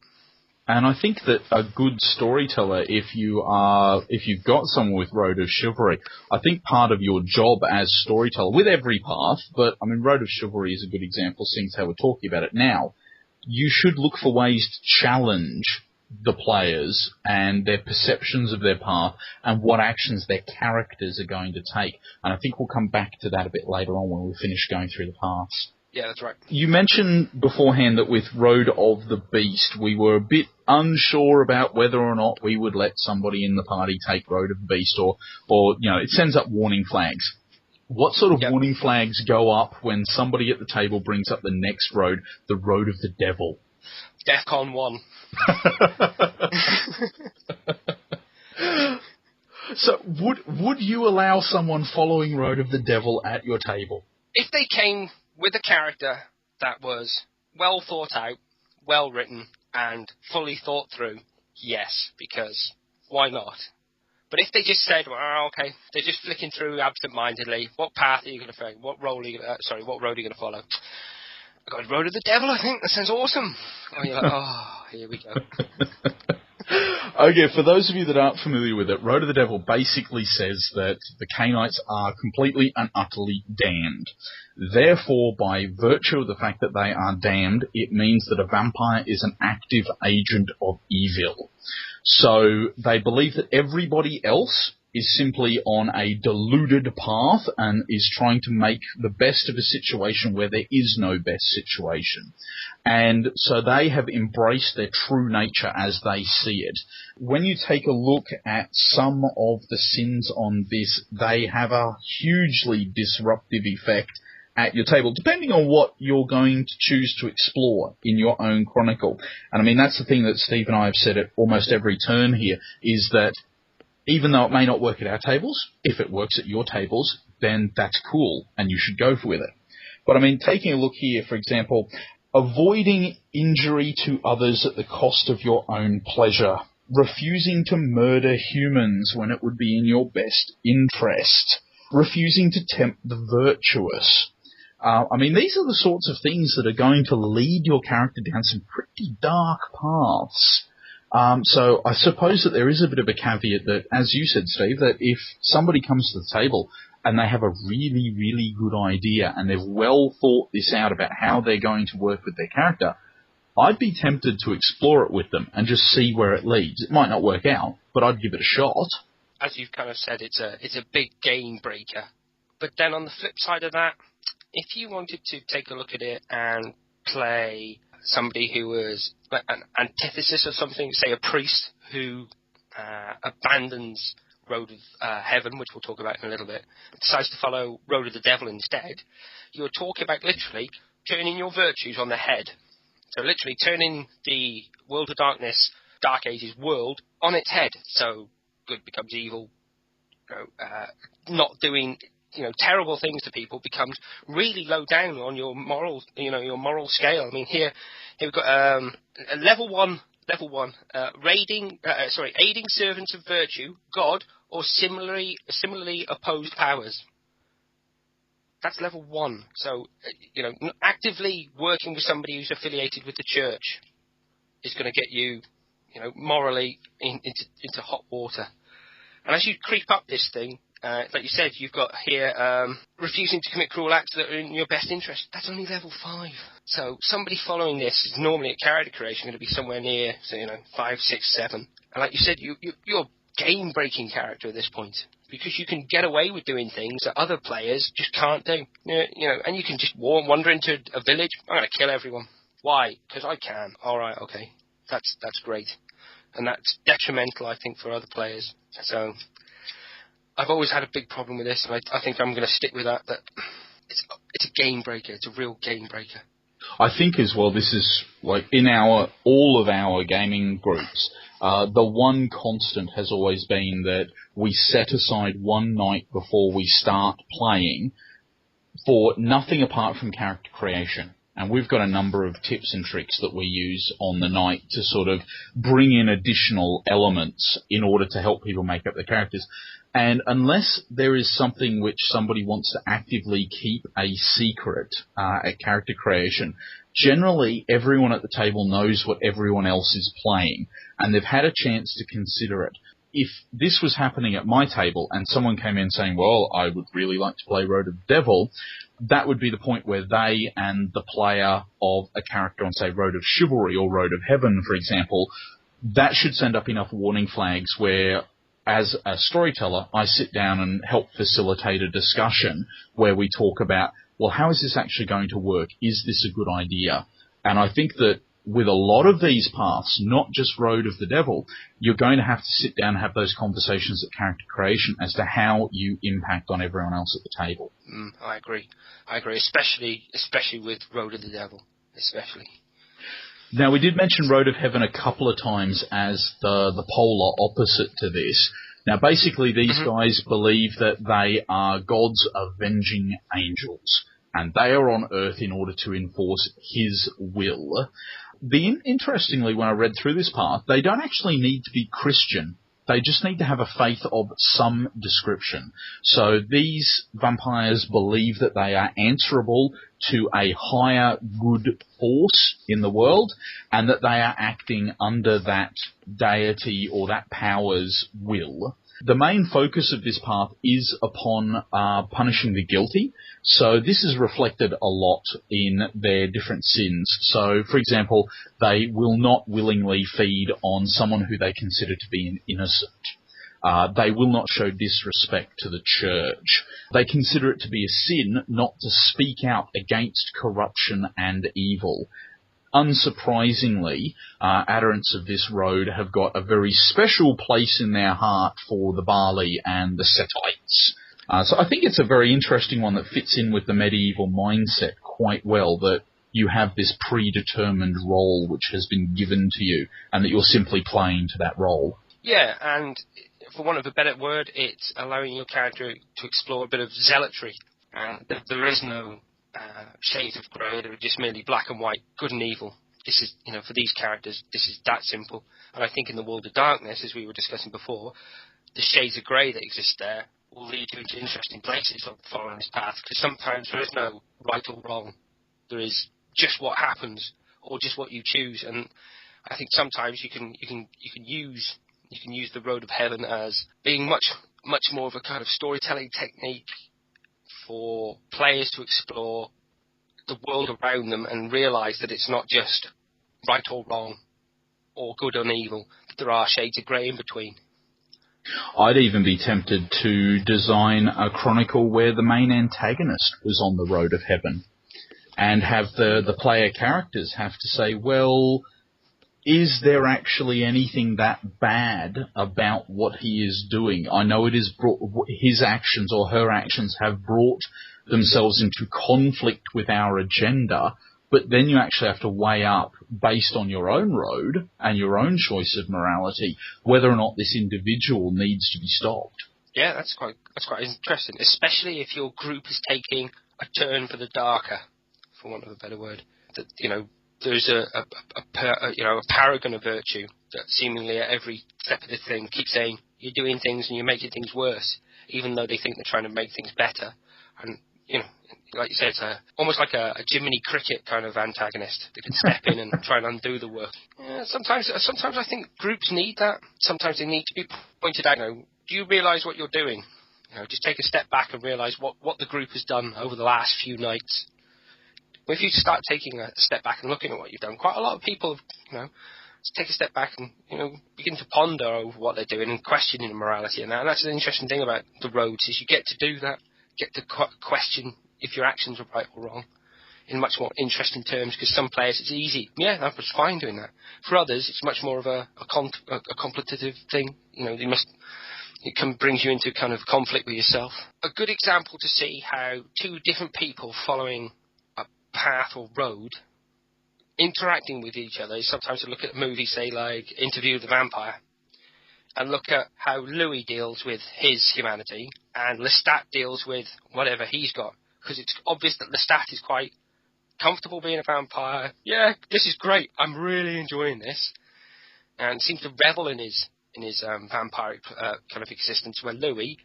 Speaker 2: And I think that a good storyteller, if you've got someone with Road of Chivalry, I think part of your job as storyteller, with every path, but I mean, Road of Chivalry is a good example, seeing as how we're talking about it now, you should look for ways to challenge the players and their perceptions of their path and what actions their characters are going to take. And I think we'll come back to that a bit later on when we finish going through the paths.
Speaker 3: Yeah, that's right.
Speaker 2: You mentioned beforehand that with Road of the Beast, we were a bit unsure about whether or not we would let somebody in the party take Road of the Beast, or you know, it sends up warning flags. What sort of warning flags go up when somebody at the table brings up the next road, the Road of the Devil?
Speaker 3: DEFCON 1.
Speaker 2: So, would you allow someone following Road of the Devil at your table?
Speaker 3: If they came with a character that was well thought out, well written, and fully thought through, yes, because why not? But if they just said, well, okay, they're just flicking through absent-mindedly, what path are you going to follow? What road are you going to follow? I got Road of the Devil, I think. That sounds awesome. Oh, you're like, oh. here we go.
Speaker 2: Okay, for those of you that aren't familiar with it, Road of the Devil basically says that the Cainites are completely and utterly damned. Therefore, by virtue of the fact that they are damned, it means that a vampire is an active agent of evil. So they believe that everybody else is simply on a deluded path and is trying to make the best of a situation where there is no best situation. And so they have embraced their true nature as they see it. When you take a look at some of the sins on this, they have a hugely disruptive effect at your table, depending on what you're going to choose to explore in your own chronicle. And I mean, that's the thing that Steve and I have said at almost every turn here, is that even though it may not work at our tables, if it works at your tables, then that's cool, and you should go with it. But I mean, taking a look here, for example, avoiding injury to others at the cost of your own pleasure, refusing to murder humans when it would be in your best interest, refusing to tempt the virtuous. I mean, these are the sorts of things that are going to lead your character down some pretty dark paths. So I suppose that there is a bit of a caveat that, as you said, Steve, that if somebody comes to the table and they have a really, really good idea and they've well thought this out about how they're going to work with their character, I'd be tempted to explore it with them and just see where it leads. It might not work out, but I'd give it a shot.
Speaker 3: As you've kind of said, it's a big game breaker. But then on the flip side of that, if you wanted to take a look at it and play somebody who was an antithesis of something, say a priest who abandons Road of Heaven, which we'll talk about in a little bit, decides to follow Road of the Devil instead, you're talking about literally turning your virtues on the head. So literally turning the World of Darkness, Dark Ages world on its head. So good becomes evil, not doing terrible things to people becomes really low down on your moral, your moral scale. I mean, here we've got level one, aiding servants of virtue, God, or similarly opposed powers. That's level 1. So, actively working with somebody who's affiliated with the church is going to get you, morally into hot water. And as you creep up this thing, like you said, you've got here refusing to commit cruel acts that are in your best interest. That's only level 5. So somebody following this is normally at character creation going to be somewhere near, 5, 6, 7. And like you said, you're a game-breaking character at this point because you can get away with doing things that other players just can't do. And you can just wander into a village. I'm going to kill everyone. Why? Because I can. All right, okay. That's great. And that's detrimental, I think, for other players. So I've always had a big problem with this, and I think I'm going to stick with that it's a game breaker. It's a real game breaker.
Speaker 2: I think as well, this is like in all of our gaming groups, the one constant has always been that we set aside one night before we start playing for nothing apart from character creation. And we've got a number of tips and tricks that we use on the night to sort of bring in additional elements in order to help people make up their characters. And unless there is something which somebody wants to actively keep a secret at character creation, generally everyone at the table knows what everyone else is playing, and they've had a chance to consider it. If this was happening at my table and someone came in saying, well, I would really like to play Road of the Devil, that would be the point where they and the player of a character on, say, Road of Chivalry or Road of Heaven, for example, that should send up enough warning flags where, as a storyteller, I sit down and help facilitate a discussion where we talk about, well, how is this actually going to work? Is this a good idea? And I think that with a lot of these paths, not just Road of the Devil, you're going to have to sit down and have those conversations at character creation as to how you impact on everyone else at the table.
Speaker 3: I agree, especially with Road of the Devil, especially.
Speaker 2: Now, we did mention Road of Heaven a couple of times as the polar opposite to this. Now, basically, these guys believe that they are God's avenging angels, and they are on Earth in order to enforce His will. Interestingly, when I read through this path, they don't actually need to be Christian They just need to have a faith of some description. So these vampires believe that they are answerable to a higher good force in the world, and that they are acting under that deity or that power's will. The main focus of this path is upon punishing the guilty. So this is reflected a lot in their different sins. So, for example, they will not willingly feed on someone who they consider to be an innocent. They will not show disrespect to the church. They consider it to be a sin not to speak out against corruption and evil. Unsurprisingly, adherents of this road have got a very special place in their heart for the Bali and the Setites. So I think it's a very interesting one that fits in with the medieval mindset quite well, that you have this predetermined role which has been given to you, and that you're simply playing to that role.
Speaker 3: Yeah, and for want of a better word, it's allowing your character to explore a bit of zealotry. There is no shades of grey, they're just merely black and white, good and evil. This is, for these characters, this is that simple. And I think in the world of darkness, as we were discussing before, the shades of grey that exist there will lead you into interesting places of following this path, because sometimes there is no right or wrong. There is just what happens, or just what you choose. And I think sometimes you can use the road of heaven as being much more of a kind of storytelling technique for players to explore the world around them and realise that it's not just right or wrong, or good and evil. There are shades of grey in between.
Speaker 2: I'd even be tempted to design a chronicle where the main antagonist was on the road of heaven, and have the player characters have to say, well, is there actually anything that bad about what he is doing? I know it is his actions or her actions have brought themselves into conflict with our agenda, but then you actually have to weigh up, based on your own road and your own choice of morality, whether or not this individual needs to be stopped.
Speaker 3: Yeah, that's quite interesting, especially if your group is taking a turn for the darker, for want of a better word. That, there's a paragon of virtue that seemingly at every step of the thing keeps saying you're doing things and you're making things worse, even though they think they're trying to make things better. And like you said, it's almost like a Jiminy Cricket kind of antagonist that can step in and try and undo the work. Yeah, sometimes I think groups need that. Sometimes they need to be pointed out. Do you realise what you're doing? Just take a step back and realise what the group has done over the last few nights. If you start taking a step back and looking at what you've done, quite a lot of people, take a step back and, begin to ponder over what they're doing and questioning morality and that. And that's an interesting thing about the roads, is you get to do that, get to question if your actions are right or wrong in much more interesting terms, because some players it's easy. Yeah, that was fine doing that. For others, it's much more of a contemplative thing. It brings you into kind of conflict with yourself. A good example to see how two different people following path or road interacting with each other is sometimes to look at movies, say like Interview with the Vampire, and look at how Louis deals with his humanity and Lestat deals with whatever he's got, because it's obvious that Lestat is quite comfortable being a vampire. Yeah, this is great, I'm really enjoying this, and seems to revel in his vampiric kind of existence, where Louis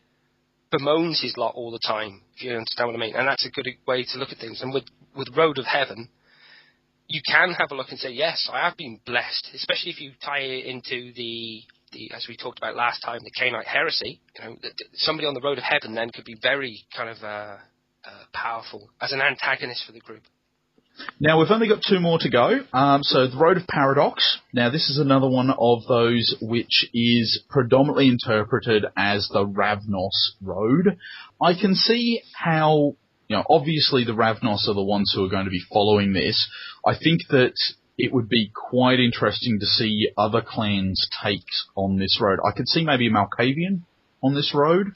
Speaker 3: bemoans his lot all the time, if you understand what I mean. And that's a good way to look at things. And with Road of Heaven, you can have a look and say, yes, I have been blessed, especially if you tie it into the as we talked about last time, the Cainite heresy. Somebody on the Road of Heaven then could be very kind of powerful as an antagonist for the group.
Speaker 2: Now, we've only got two more to go. So the Road of Paradox. Now, this is another one of those which is predominantly interpreted as the Ravnos Road. I can see how, obviously the Ravnos are the ones who are going to be following this. I think that it would be quite interesting to see other clans' takes on this road. I could see maybe a Malkavian on this road,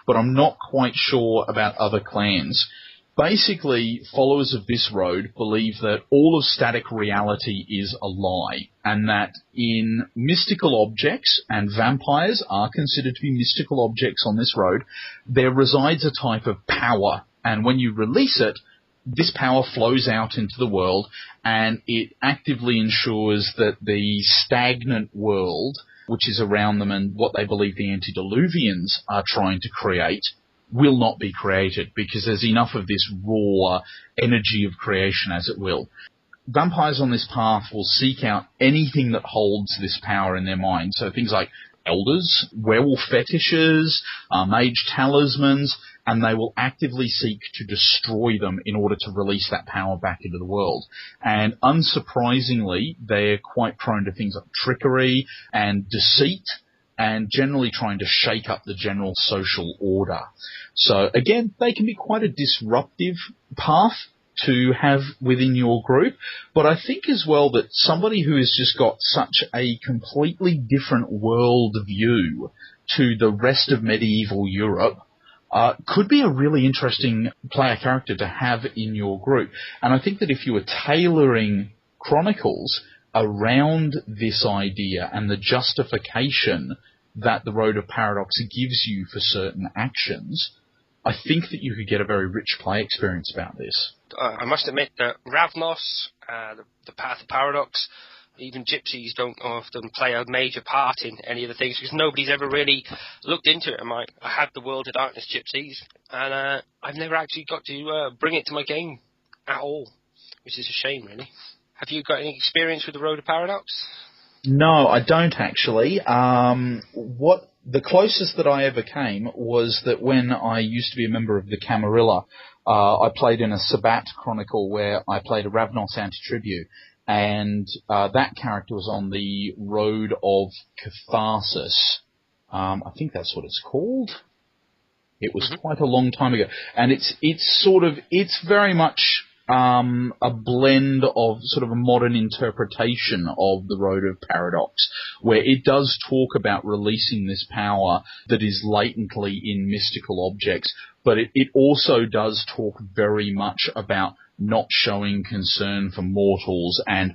Speaker 2: but I'm not quite sure about other clans. Basically, followers of this road believe that all of static reality is a lie, and that in mystical objects, and vampires are considered to be mystical objects on this road, there resides a type of power, and when you release it, this power flows out into the world, and it actively ensures that the stagnant world which is around them and what they believe the antediluvians are trying to create will not be created because there's enough of this raw energy of creation, as it will. Vampires on this path will seek out anything that holds this power in their mind. So things like elders, werewolf fetishes, mage talismans, and they will actively seek to destroy them in order to release that power back into the world. And unsurprisingly, they're quite prone to things like trickery and deceit, and generally trying to shake up the general social order. So again, they can be quite a disruptive path to have within your group, but I think as well that somebody who has just got such a completely different world view to the rest of medieval Europe could be a really interesting player character to have in your group. And I think that if you were tailoring Chronicles around this idea and the justification that the Road of Paradox gives you for certain actions, I think that you could get a very rich play experience about this.
Speaker 3: I must admit that Ravnos, the Path of Paradox, even gypsies don't often play a major part in any of the things because nobody's ever really looked into it. I had the World of Darkness gypsies, and I've never actually got to bring it to my game at all, which is a shame, really. Have you got any experience with the Road of Paradox?
Speaker 2: No, I don't actually. The closest that I ever came was that when I used to be a member of the Camarilla, I played in a Sabbat Chronicle where I played a Ravnos Antitribute, and that character was on the Road of Catharsis. I think that's what it's called. It was quite a long time ago, and it's very much a blend of sort of a modern interpretation of the Road of Paradox, where it does talk about releasing this power that is latently in mystical objects, but it also does talk very much about not showing concern for mortals and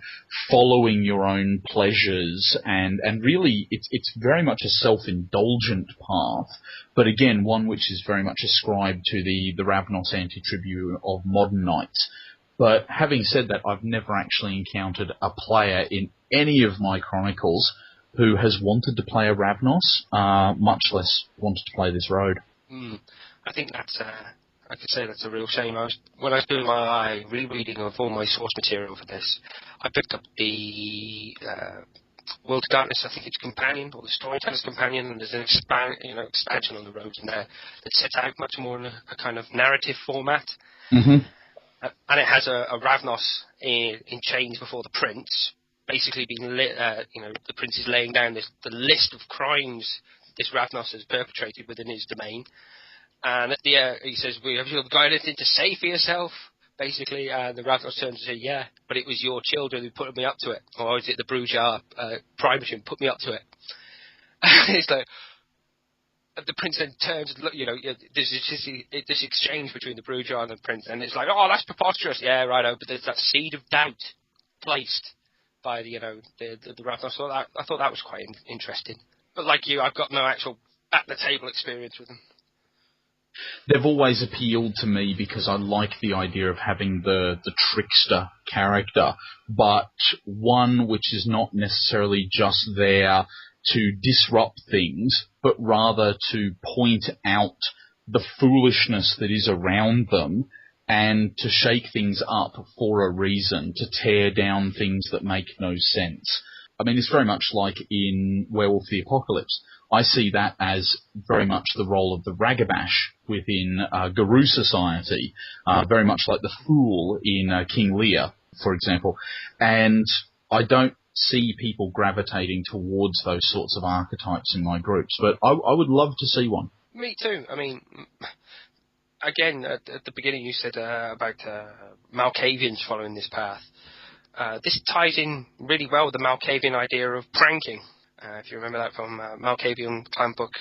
Speaker 2: following your own pleasures, and really it's very much a self-indulgent path, but again one which is very much ascribed to the Ravnos Antitribute of modern knights. But having said that, I've never actually encountered a player in any of my Chronicles who has wanted to play a Ravnos, much less wanted to play this road.
Speaker 3: I think that's I could say that's a real shame. When I was doing my rereading of all my source material for this, I picked up the World of Darkness, I think it's Companion, or the Storyteller's Companion, and there's an expansion on the roads in there that sets out much more in a kind of narrative format.
Speaker 2: Mm-hmm.
Speaker 3: And it has a Ravnos in chains before the prince, basically being the prince is laying down the list of crimes this Ravnos has perpetrated within his domain. And at the he says, have you got anything to say for yourself? Basically, the Ravnos turns and says, yeah, but it was your children who put me up to it. Or is it the Brujar Primation put me up to it? It's like, the prince then turns and look, there's this exchange between the Brujar and the prince, and it's like, oh, that's preposterous. Yeah, righto, but there's that seed of doubt placed by the Ravnos. I thought that was quite interesting. But like you, I've got no actual at-the-table experience with them.
Speaker 2: They've always appealed to me because I like the idea of having the trickster character, but one which is not necessarily just there to disrupt things, but rather to point out the foolishness that is around them and to shake things up for a reason, to tear down things that make no sense. I mean, it's very much like in Werewolf the Apocalypse. I see that as very much the role of the Ragabash within Guru Society, very much like the Fool in King Lear, for example. And I don't see people gravitating towards those sorts of archetypes in my groups, but I would love to see one. Me
Speaker 3: too. I mean, again, at the beginning you said about Malkavians following this path. This ties in really well with the Malkavian idea of pranking. If you remember that from Malkavian Clan Book,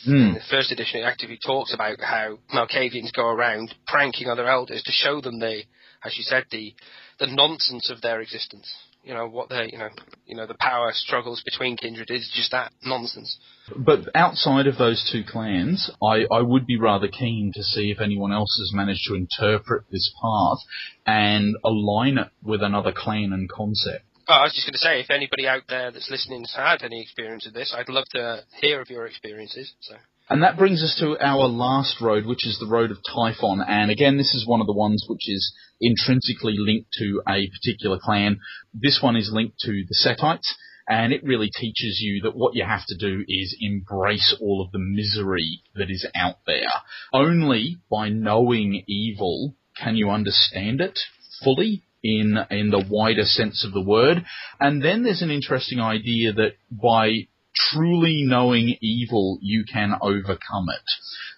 Speaker 3: in the first edition, it actively talks about how Malkavians go around pranking other elders to show them as you said, the nonsense of their existence. What the power struggles between kindred is just that nonsense.
Speaker 2: But outside of those two clans, I would be rather keen to see if anyone else has managed to interpret this path and align it with another clan and concept.
Speaker 3: Oh, I was just going to say, if anybody out there that's listening has had any experience of this, I'd love to hear of your experiences. So.
Speaker 2: And that brings us to our last road, which is the Road of Typhon. And again, this is one of the ones which is intrinsically linked to a particular clan. This one is linked to the Settites, and it really teaches you that what you have to do is embrace all of the misery that is out there. Only by knowing evil can you understand it fully in the wider sense of the word. And then there's an interesting idea that by truly knowing evil, you can overcome it.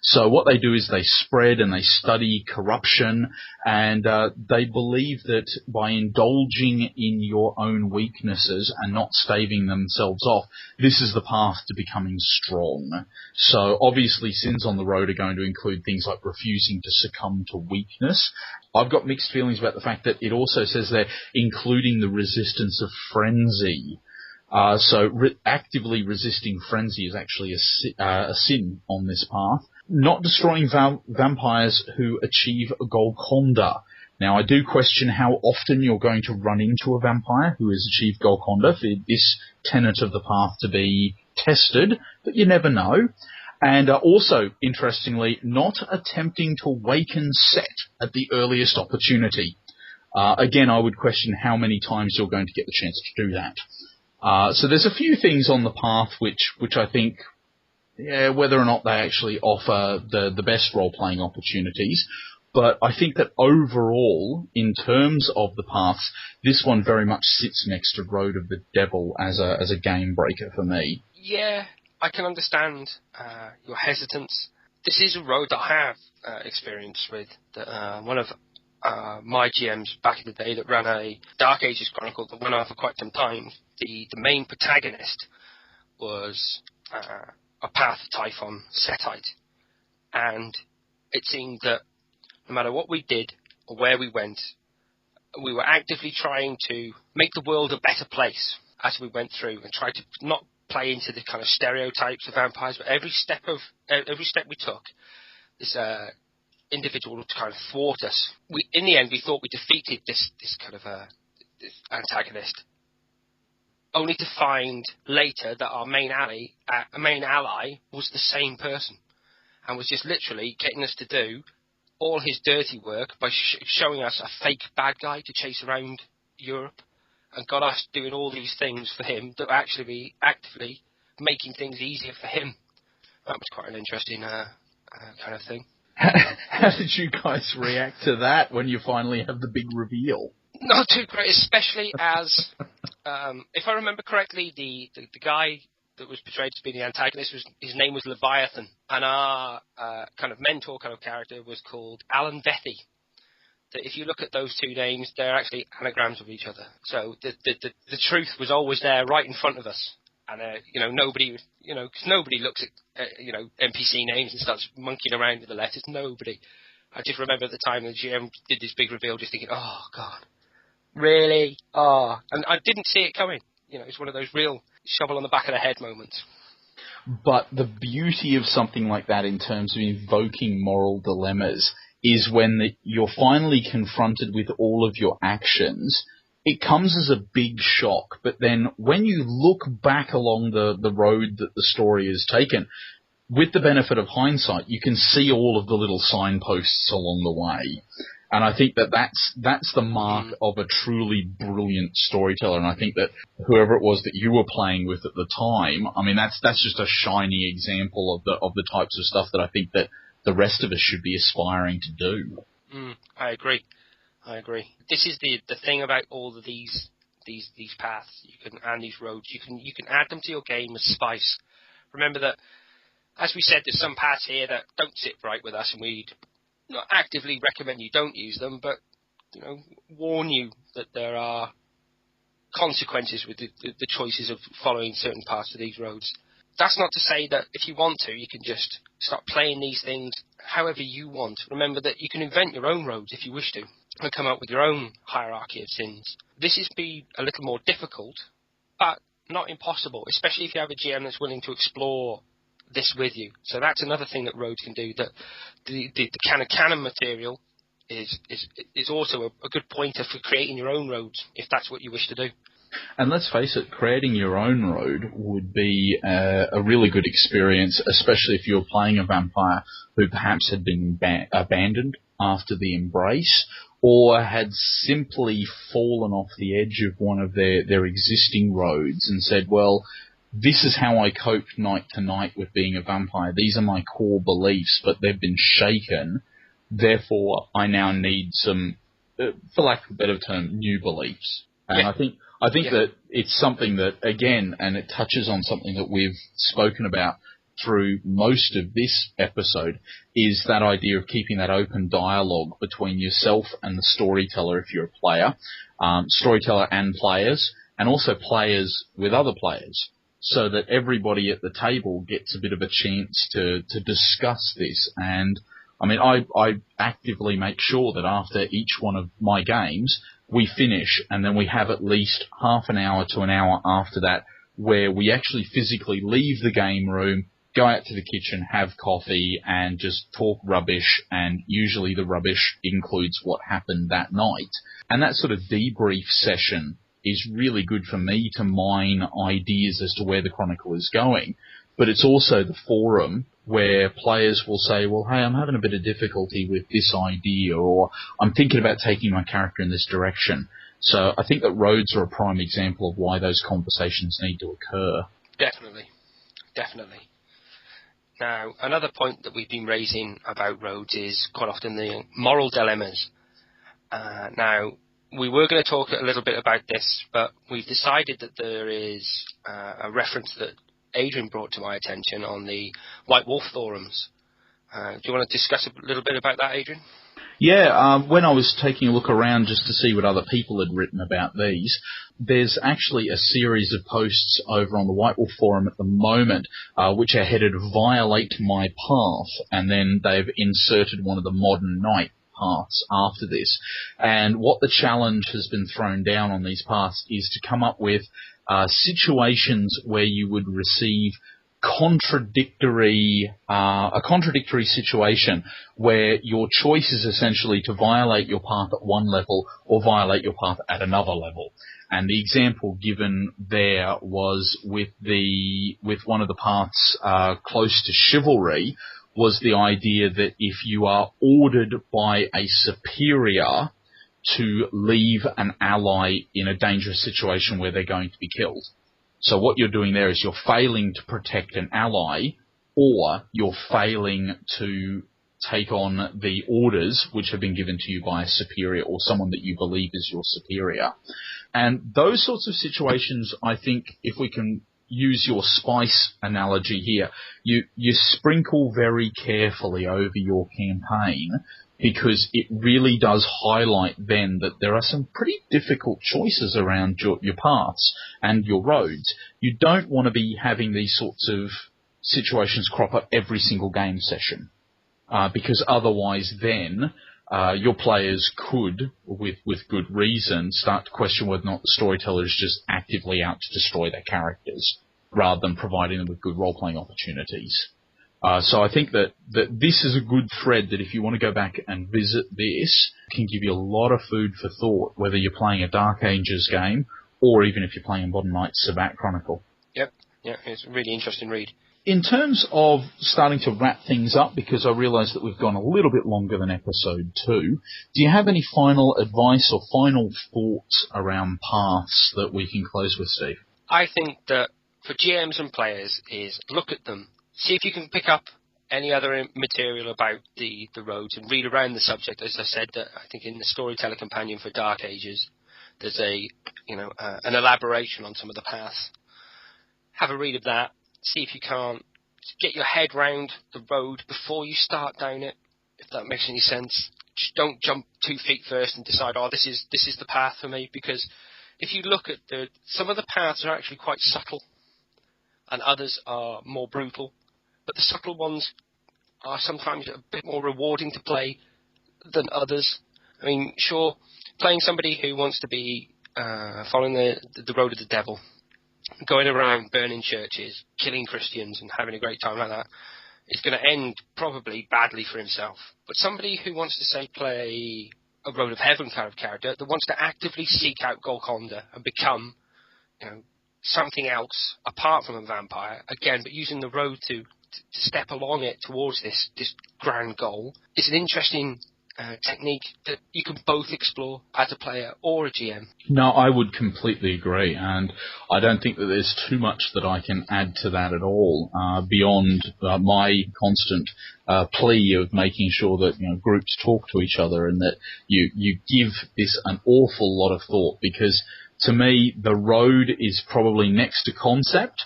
Speaker 2: So what they do is they spread and they study corruption, and they believe that by indulging in your own weaknesses and not staving themselves off, this is the path to becoming strong. So obviously sins on the road are going to include things like refusing to succumb to weakness. I've got mixed feelings about the fact that it also says there, including the resistance of frenzy. So actively resisting frenzy is actually a sin on this path. Not destroying vampires who achieve Golconda. Now, I do question how often you're going to run into a vampire who has achieved Golconda for this tenet of the path to be tested, but you never know. And also, interestingly, not attempting to awaken Set at the earliest opportunity. Again, I would question how many times you're going to get the chance to do that. So there's a few things on the path which I think, whether or not they actually offer the best role-playing opportunities, but I think that overall, in terms of the paths, this one very much sits next to Road of the Devil as a game breaker for me.
Speaker 3: Yeah, I can understand your hesitance. This is a road that I have experience with. One of my GMs back in the day that ran a Dark Ages Chronicle that went on for quite some time, the main protagonist was a Path Typhon Setite. And it seemed that no matter what we did or where we went, we were actively trying to make the world a better place as we went through and try to not play into the kind of stereotypes of vampires, but every step we took, this individual would kind of thwart us. In the end, we thought we defeated this kind of this antagonist, only to find later that our main ally was the same person, and was just literally getting us to do all his dirty work by showing us a fake bad guy to chase around Europe, and got us doing all these things for him that actually be actively making things easier for him. That was quite an interesting kind of thing.
Speaker 2: How did you guys react to that when you finally have the big reveal?
Speaker 3: Not too great, especially as, if I remember correctly, the guy that was portrayed to be the antagonist, his name was Leviathan, and our kind of mentor kind of character was called Alan Vethy. That if you look at those two names, they're actually anagrams of each other. So the truth was always there, right in front of us. And nobody, because nobody looks at NPC names and starts monkeying around with the letters. Nobody. I just remember at the time the GM did this big reveal, just thinking, "Oh God, really? Oh!" And I didn't see it coming. It's one of those real shovel on the back of the head moments.
Speaker 2: But the beauty of something like that, in terms of invoking moral dilemmas, is when you're finally confronted with all of your actions. It comes as a big shock, but then when you look back along the road that the story has taken, with the benefit of hindsight, you can see all of the little signposts along the way. And I think that's the mark of a truly brilliant storyteller. And I think that whoever it was that you were playing with at the time, I mean, that's just a shining example of the types of stuff that I think that the rest of us should be aspiring to do.
Speaker 3: I agree. This is the thing about all of these paths and these roads. You can add them to your game as spice. Remember that, as we said, there's some paths here that don't sit right with us, and we'd not actively recommend you don't use them, but warn you that there are consequences with the choices of following certain parts of these roads. That's not to say that if you want to, you can just start playing these things however you want. Remember that you can invent your own roads if you wish to, and come up with your own hierarchy of sins. This is be a little more difficult, but not impossible, especially if you have a GM that's willing to explore this with you. So that's another thing that roads can do, that the canon material is also a good pointer for creating your own roads, if that's what you wish to do.
Speaker 2: And let's face it, creating your own road would be a really good experience, especially if you're playing a vampire who perhaps had been abandoned after the embrace, or had simply fallen off the edge of one of their existing roads and said, well, this is how I coped night to night with being a vampire. These are my core beliefs, but they've been shaken. Therefore, I now need some, for lack of a better term, new beliefs. And
Speaker 3: Yeah.
Speaker 2: I think that it's something that, again, and it touches on something that we've spoken about through most of this episode, is that idea of keeping that open dialogue between yourself and the storyteller if you're a player, storyteller and players, and also players with other players, so that everybody at the table gets a bit of a chance to discuss this. And I mean, I actively make sure that after each one of my games, we finish, and then we have at least half an hour to an hour after that where we actually physically leave the game room, go out to the kitchen, have coffee, and just talk rubbish, and usually the rubbish includes what happened that night. And that sort of debrief session is really good for me to mine ideas as to where the Chronicle is going. But it's also the forum where players will say, well, hey, I'm having a bit of difficulty with this idea, or I'm thinking about taking my character in this direction. So I think that roads are a prime example of why those conversations need to occur.
Speaker 3: Definitely. Now, another point that we've been raising about roads is quite often the moral dilemmas. Now, we were going to talk a little bit about this, but we've decided that there is a reference that Adrian brought to my attention on the White Wolf forums. Do you want to discuss a little bit about that, Adrian?
Speaker 2: Yeah, when I was taking a look around just to see what other people had written about these, there's actually a series of posts over on the White Wolf forum at the moment, which are headed "Violate My Path," and then they've inserted one of the Modern Knight paths after this. And what the challenge has been thrown down on these paths is to come up with situations where you would receive a contradictory situation where your choice is essentially to violate your path at one level or violate your path at another level. And the example given there was with one of the paths close to chivalry, was the idea that if you are ordered by a superior to leave an ally in a dangerous situation where they're going to be killed. So what you're doing there is you're failing to protect an ally, or you're failing to take on the orders which have been given to you by a superior or someone that you believe is your superior. And those sorts of situations, I think, if we can use your spice analogy here, you sprinkle very carefully over your campaign, because it really does highlight then that there are some pretty difficult choices around your paths and your roads. You don't want to be having these sorts of situations crop up every single game session, because otherwise then your players could, with good reason, start to question whether or not the storyteller is just actively out to destroy their characters, rather than providing them with good role-playing opportunities. So I think that this is a good thread that if you want to go back and visit this, can give you a lot of food for thought, whether you're playing a Dark Ages game or even if you're playing a Modern Knights Sabbat Chronicle.
Speaker 3: Yep, it's a really interesting read.
Speaker 2: In terms of starting to wrap things up, because I realise that we've gone a little bit longer than episode 2, do you have any final advice or final thoughts around paths that we can close with, Steve?
Speaker 3: I think that for GMs and players is look at them. See if you can pick up any other material about the roads and read around the subject. As I said, that I think in the Storyteller Companion for Dark Ages, there's an elaboration on some of the paths. Have a read of that. See if you can't get your head round the road before you start down it, if that makes any sense. Just don't jump 2 feet first and decide, this is the path for me, because if you look at some of the paths are actually quite subtle and others are more brutal. But the subtle ones are sometimes a bit more rewarding to play than others. I mean, sure, playing somebody who wants to be following the road of the devil, going around burning churches, killing Christians and having a great time like that, is going to end probably badly for himself. But somebody who wants to, say, play a Road of Heaven kind of character, that wants to actively seek out Golconda and become something else apart from a vampire, again, but using the road to step along it towards this grand goal. It's an interesting technique that you can both explore as a player or a GM.
Speaker 2: No, I would completely agree, and I don't think that there's too much that I can add to that at all, beyond my constant plea of making sure that groups talk to each other and that you give this an awful lot of thought, because to me the road is probably next to concept,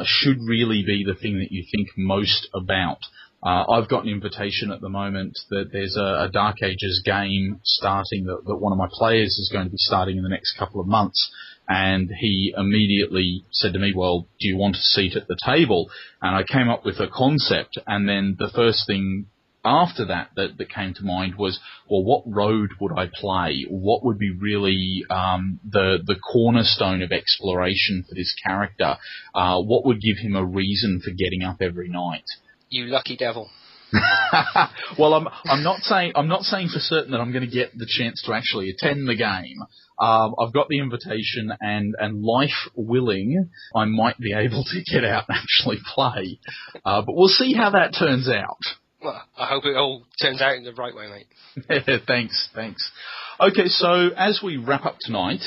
Speaker 2: should really be the thing that you think most about. I've got an invitation at the moment that there's a Dark Ages game starting that one of my players is going to be starting in the next couple of months. And he immediately said to me, well, do you want a seat at the table? And I came up with a concept, and then the first thing after that came to mind was, well, what road would I play? What would be really the cornerstone of exploration for this character? What would give him a reason for getting up every night?
Speaker 3: You lucky devil.
Speaker 2: Well, I'm not saying for certain that I'm going to get the chance to actually attend the game. I've got the invitation, and life willing, I might be able to get out and actually play. But we'll see how that turns out.
Speaker 3: Well, I hope it all turns out in the right way, mate.
Speaker 2: Thanks. Okay, so as we wrap up tonight,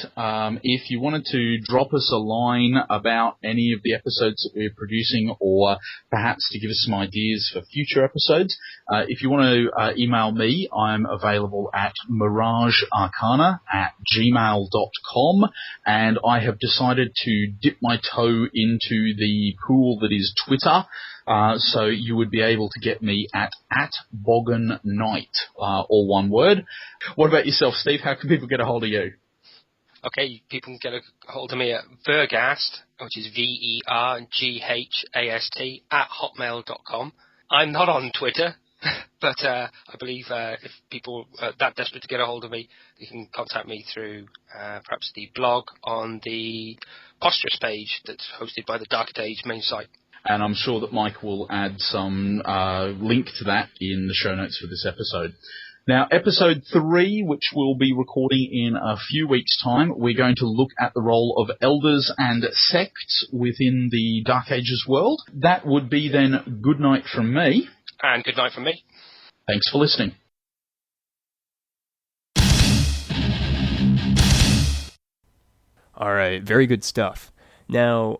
Speaker 2: if you wanted to drop us a line about any of the episodes that we're producing, or perhaps to give us some ideas for future episodes, if you want to email me, I'm available at miragearcana@gmail.com, and I have decided to dip my toe into the pool that is Twitter. So you would be able to get me at Bogan Knight, all one word. What about yourself, Steve? How can people get a hold of you?
Speaker 3: Okay, people can get a hold of me at Verghast, which is Verghast @hotmail.com. I'm not on Twitter, but I believe if people are that desperate to get a hold of me, they can contact me through perhaps the blog on the Posterous page that's hosted by the Dark Age main site.
Speaker 2: And I'm sure that Mike will add some link to that in the show notes for this episode. Now, episode 3, which we'll be recording in a few weeks' time, we're going to look at the role of elders and sects within the Dark Ages world. That would be then good night from me.
Speaker 3: And good night from me.
Speaker 2: Thanks for listening.
Speaker 1: All right, very good stuff. Now,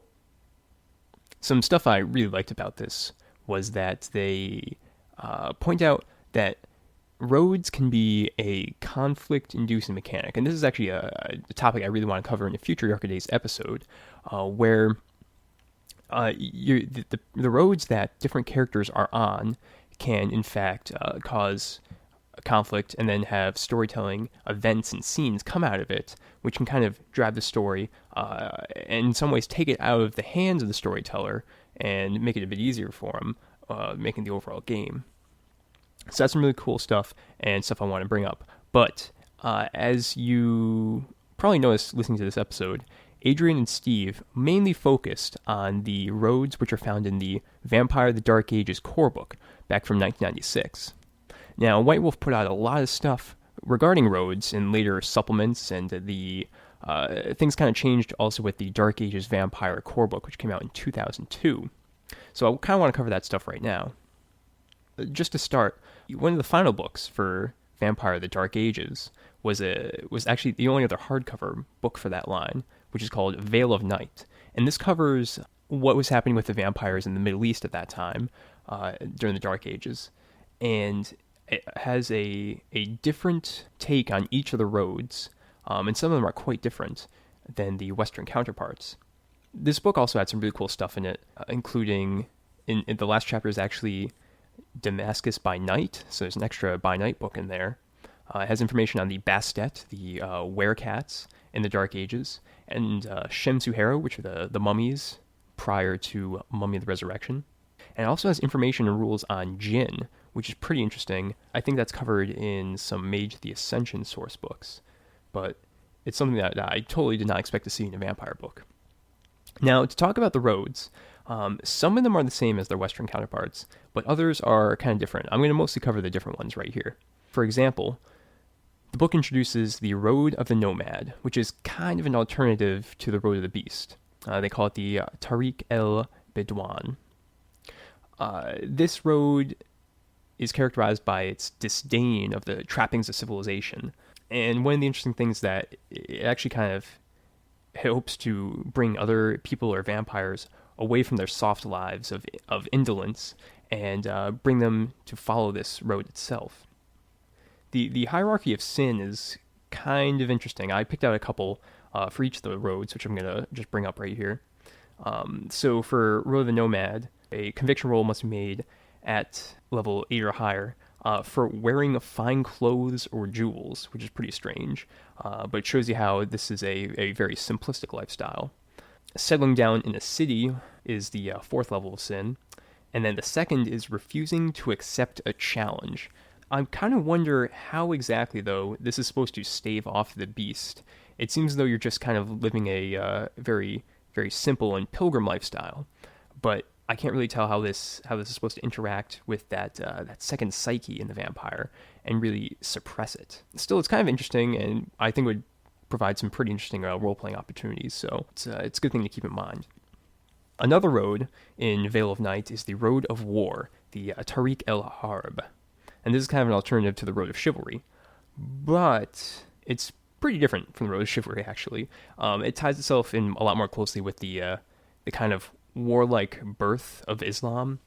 Speaker 1: some stuff I really liked about this was that they point out that roads can be a conflict-inducing mechanic, and this is actually a topic I really want to cover in a future Dark Days episode, where the roads that different characters are on can, in fact, cause a conflict and then have storytelling events and scenes come out of it, which can kind of drive the story and in some ways take it out of the hands of the storyteller and make it a bit easier for him, making the overall game. So that's some really cool stuff and stuff I want to bring up. But as you probably noticed listening to this episode, Adrian and Steve mainly focused on the roads which are found in the Vampire the Dark Ages core book back from 1996. Now, White Wolf put out a lot of stuff regarding roads in later supplements, and the things kind of changed also with the Dark Ages Vampire core book, which came out in 2002. So I kind of want to cover that stuff right now. Just to start, one of the final books for Vampire the Dark Ages was actually the only other hardcover book for that line, which is called Veil of Night. And this covers what was happening with the vampires in the Middle East at that time, during the Dark Ages. And it has a different take on each of the roads, and some of them are quite different than the Western counterparts. This book also had some really cool stuff in it, including, in the last chapter is actually Damascus by Night, so there's an extra by night book in there. It has information on the Bastet, the werecats in the Dark Ages, and Shem-Suhero, which are the mummies prior to Mummy of the Resurrection. And it also has information and rules on Jinn, which is pretty interesting. I think that's covered in some Mage of the Ascension source books, but it's something that I totally did not expect to see in a vampire book. Now, to talk about the roads, some of them are the same as their Western counterparts, but others are kind of different. I'm going to mostly cover the different ones right here. For example, The book introduces the Road of the Nomad, which is kind of an alternative to the Road of the Beast. They call it the Tariq el Bedouin. This road is characterized by its disdain of the trappings of civilization. And one of the interesting things that it actually kind of hopes to bring other people or vampires away from their soft lives of indolence and bring them to follow this road itself. The hierarchy of sin is kind of interesting. I picked out a couple for each of the roads, which I'm going to just bring up right here. So for Road of the Nomad, a conviction roll must be made at level 8 or higher for wearing fine clothes or jewels, which is pretty strange, but it shows you how this is a very simplistic lifestyle. Settling down in a city is the 4th level of sin, and then the 2nd is refusing to accept a challenge. I kind of wonder how exactly, though, this is supposed to stave off the beast. It seems as though you're just kind of living a very, very simple and pilgrim lifestyle, but I can't really tell how this is supposed to interact with that second psyche in the vampire and really suppress it. Still, it's kind of interesting, and I think would provide some pretty interesting role-playing opportunities, so it's a good thing to keep in mind. Another road in Veil of Night is the Road of War, the Tariq el Harb. And this is kind of an alternative to the Road of Chivalry. But it's pretty different from the Road of Chivalry, actually. It ties itself in a lot more closely with the kind of warlike birth of Islam.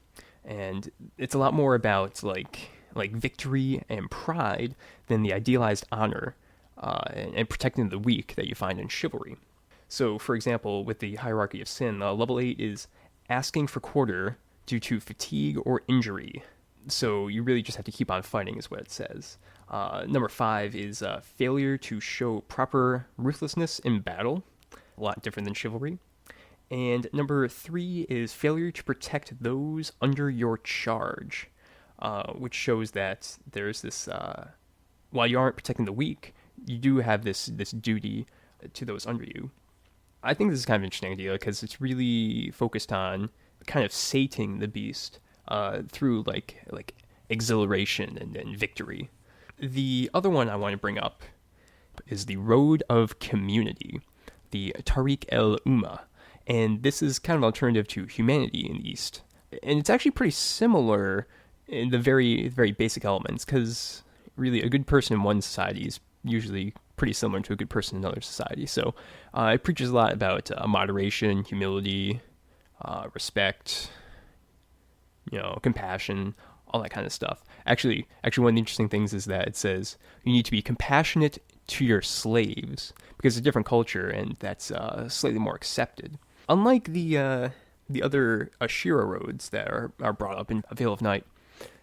Speaker 1: And it's a lot more about like victory and pride than the idealized honor and protecting the weak that you find in chivalry. So, for example, with the Hierarchy of Sin, level 8 is asking for quarter due to fatigue or injury. So you really just have to keep on fighting is what it says. Number 5 is failure to show proper ruthlessness in battle. A lot different than chivalry. And number 3 is failure to protect those under your charge, which shows that there's this, while you aren't protecting the weak, you do have this duty to those under you. I think this is kind of an interesting idea because it's really focused on kind of sating the beast through like exhilaration and victory. The other one I want to bring up is the Road of Community, the Tariq el Umma, and this is kind of an alternative to humanity in the East. And it's actually pretty similar in the very, very basic elements, because really a good person in one society is usually pretty similar to a good person in another society. So it preaches a lot about moderation, humility, respect, compassion, all that kind of stuff. Actually, one of the interesting things is that it says you need to be compassionate to your slaves because it's a different culture and that's slightly more accepted. Unlike the other Ashira roads that are brought up in Veil of Night,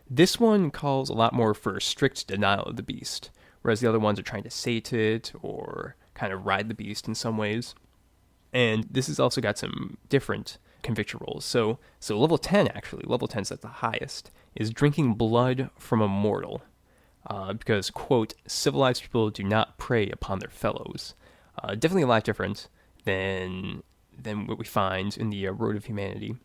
Speaker 1: this one calls a lot more for strict denial of the beast, whereas the other ones are trying to sate it or kind of ride the beast in some ways. And this has also got some different conviction rolls. So level 10 actually, level 10 is at the highest, is drinking blood from a mortal. Because, quote, civilized people do not prey upon their fellows. Definitely a lot different than what we find in the Road of Humanity.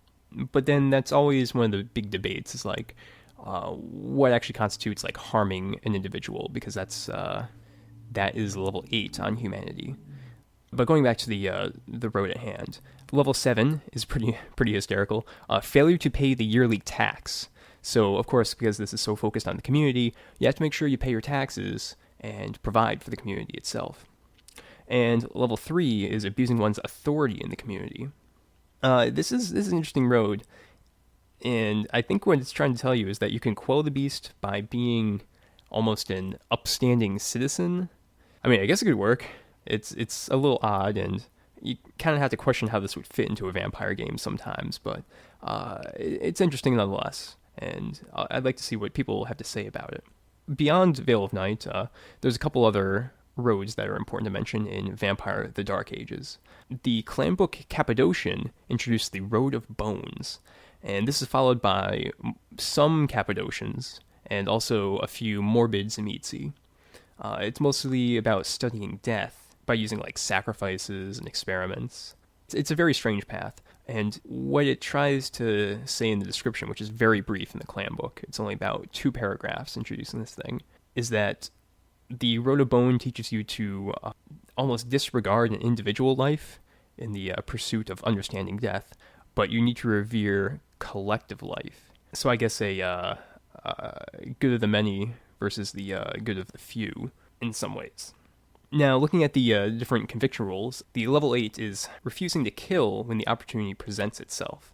Speaker 1: But then that's always one of the big debates is like, what actually constitutes like harming an individual, because that is level 8 on humanity. But going back to the road at hand, level 7 is pretty hysterical. Failure to pay the yearly tax. So of course, because this is so focused on the community, you have to make sure you pay your taxes and provide for the community itself. And level 3 is abusing one's authority in the community. This is an interesting road. And I think what it's trying to tell you is that you can quell the beast by being almost an upstanding citizen. I mean, I guess it could work. It's a little odd, and you kind of have to question how this would fit into a vampire game sometimes, but it's interesting nonetheless, and I'd like to see what people have to say about it. Beyond Veil of Night, there's a couple other roads that are important to mention in Vampire: The Dark Ages. The clan book Cappadocian introduced the Road of Bones, and this is followed by some Cappadocians and also a few morbid Tzimisce. It's mostly about studying death by using like sacrifices and experiments. It's a very strange path, and what it tries to say in the description, which is very brief in the clan book, it's only about 2 paragraphs introducing this thing, is that The Road of Bone teaches you to almost disregard an individual life in the pursuit of understanding death, but you need to revere collective life. So I guess a good of the many versus the good of the few in some ways. Now, looking at the different conviction rules, the level 8 is refusing to kill when the opportunity presents itself.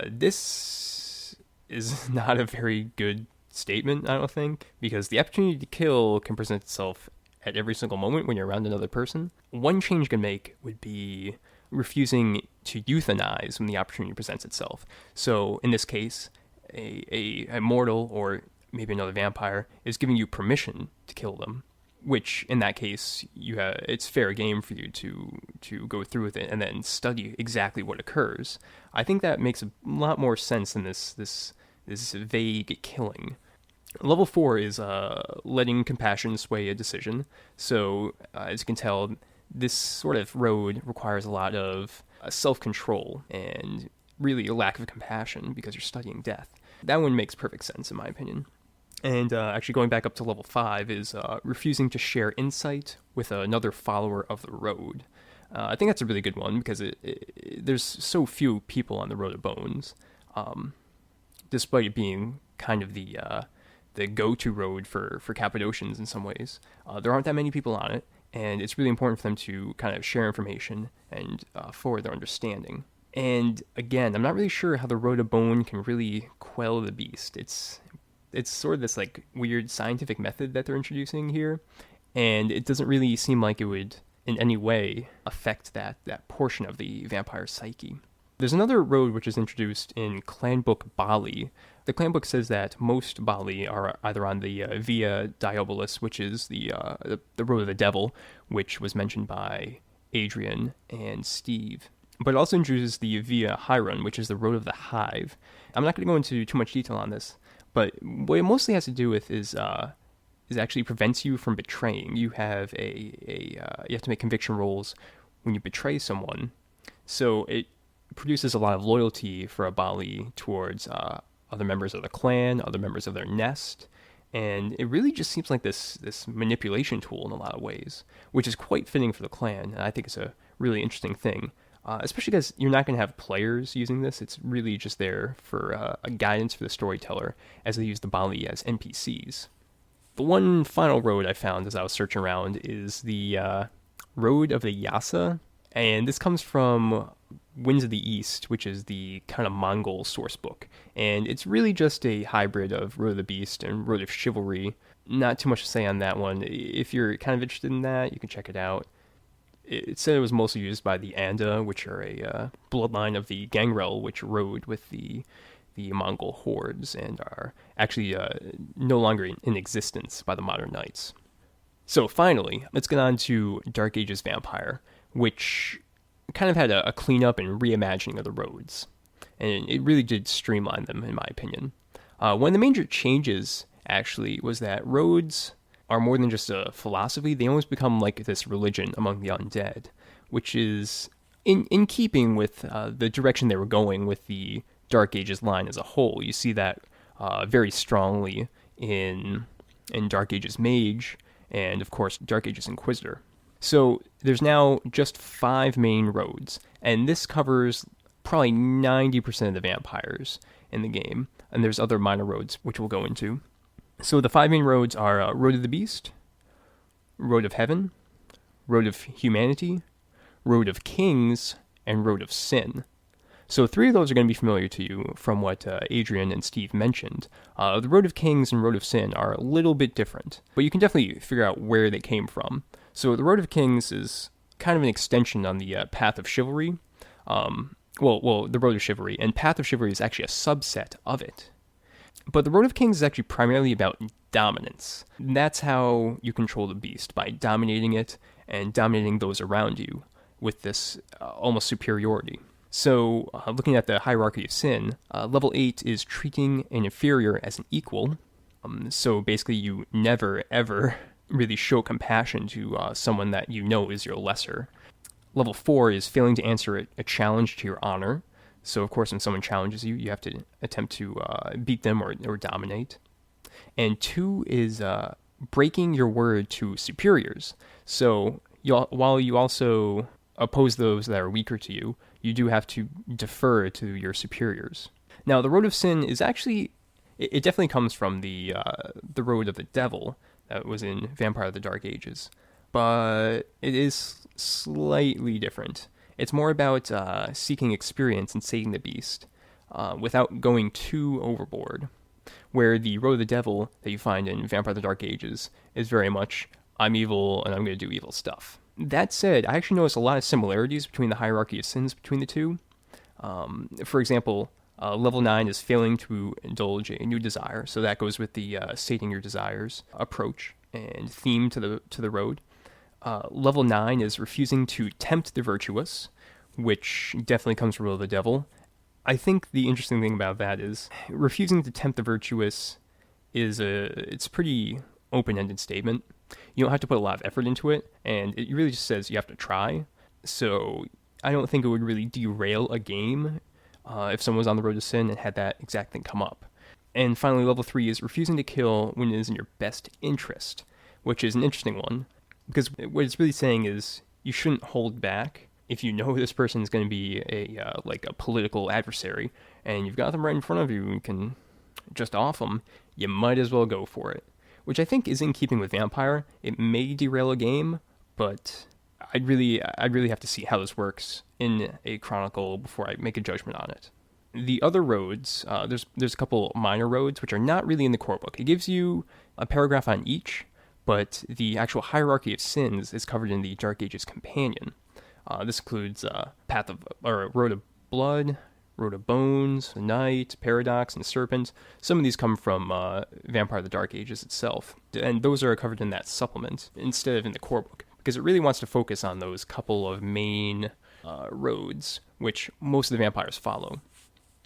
Speaker 1: This is not a very good statement, I don't think, because the opportunity to kill can present itself at every single moment when you're around another person. One change you can make would be refusing to euthanize when the opportunity presents itself. So in this case, a mortal or maybe another vampire is giving you permission to kill them, which in that case it's fair game for you to go through with it and then study exactly what occurs. I think that makes a lot more sense than this vague killing. Level 4 is letting compassion sway a decision. So as you can tell, this sort of road requires a lot of self-control and really a lack of compassion because you're studying death. That one makes perfect sense in my opinion. And actually going back up to level 5 is refusing to share insight with another follower of the road. I think that's a really good one because there's so few people on the Road of Bones, despite it being kind of the go-to road for Cappadocians in some ways. There aren't that many people on it, and it's really important for them to kind of share information and forward their understanding. And again, I'm not really sure how the Road of Bone can really quell the beast. It's sort of this like weird scientific method that they're introducing here, and it doesn't really seem like it would in any way affect that portion of the vampire psyche. There's another road which is introduced in Clan Book Bali. The Clan Book says that most Bali are either on the Via Diabolus, which is the road of the devil, which was mentioned by Adrian and Steve. But it also introduces the Via Hieron, which is the road of the hive. I'm not going to go into too much detail on this, but what it mostly has to do with is actually prevents you from betraying. You have you have to make conviction rolls when you betray someone, so it produces a lot of loyalty for a Bali towards other members of the clan, other members of their nest, and it really just seems like this manipulation tool in a lot of ways, which is quite fitting for the clan, and I think it's a really interesting thing. Especially because you're not going to have players using this. It's really just there for a guidance for the storyteller as they use the Bali as NPCs. The one final road I found as I was searching around is the Road of the Yasa, and this comes from Winds of the East, which is the kind of Mongol source book. And it's really just a hybrid of Road of the Beast and Road of Chivalry. Not too much to say on that one. If you're kind of interested in that, you can check it out. It said it was mostly used by the Anda, which are a bloodline of the Gangrel, which rode with the Mongol hordes and are actually no longer in existence by the modern knights. So finally, let's get on to Dark Ages Vampire, which kind of had a cleanup and reimagining of the roads. And it really did streamline them, in my opinion. One of the major changes, actually, was that roads are more than just a philosophy. They almost become like this religion among the undead, which is in keeping with the direction they were going with the Dark Ages line as a whole. You see that very strongly in Dark Ages Mage and, of course, Dark Ages Inquisitor. So there's now just 5 main roads, and this covers probably 90% of the vampires in the game, and there's other minor roads which we'll go into. So the 5 main roads are Road of the Beast, Road of Heaven, Road of Humanity, Road of Kings, and Road of Sin. So 3 of those are going to be familiar to you from what Adrian and Steve mentioned. The Road of Kings and Road of Sin are a little bit different, but you can definitely figure out where they came from. So the Road of Kings is kind of an extension on the Path of Chivalry. The Road of Chivalry, and Path of Chivalry is actually a subset of it. But the Road of Kings is actually primarily about dominance. That's how you control the beast, by dominating it and dominating those around you with this almost superiority. So, looking at the hierarchy of sin, level 8 is treating an inferior as an equal. So basically you never, ever really show compassion to someone that you know is your lesser. Level 4 is failing to answer a challenge to your honor. So, of course, when someone challenges you, you have to attempt to beat them or dominate. And 2 is breaking your word to superiors. So while you also oppose those that are weaker to you, you do have to defer to your superiors. Now, the Road of Sin is actually, it definitely comes from the Road of the Devil that was in Vampire of the Dark Ages, but it is slightly different. It's more about seeking experience and sating the beast without going too overboard, where the Road of the Devil that you find in Vampire of the Dark Ages is very much, I'm evil and I'm going to do evil stuff. That said, I actually notice a lot of similarities between the hierarchy of sins between the two. For example, level 9 is failing to indulge a new desire, so that goes with the sating your desires approach and theme to the road. Level 9 is refusing to tempt the virtuous, which definitely comes from the Road of the Devil. I think the interesting thing about that is refusing to tempt the virtuous it's a pretty open-ended statement. You don't have to put a lot of effort into it, and it really just says you have to try. So I don't think it would really derail a game if someone was on the road to sin and had that exact thing come up. And finally, level 3 is refusing to kill when it is in your best interest, which is an interesting one, because what it's really saying is you shouldn't hold back. If you know this person is going to be a political adversary, and you've got them right in front of you and can just off them, you might as well go for it. Which I think is in keeping with Vampire. It may derail a game, but I'd really have to see how this works in a chronicle before I make a judgment on it. The other roads, there's a couple minor roads which are not really in the core book. It gives you a paragraph on each, but the actual hierarchy of sins is covered in the Dark Ages Companion. This includes Road of Blood, Road of Bones, Night, Paradox, and Serpent. Some of these come from Vampire of the Dark Ages itself, and those are covered in that supplement instead of in the core book, because it really wants to focus on those couple of main roads, which most of the vampires follow.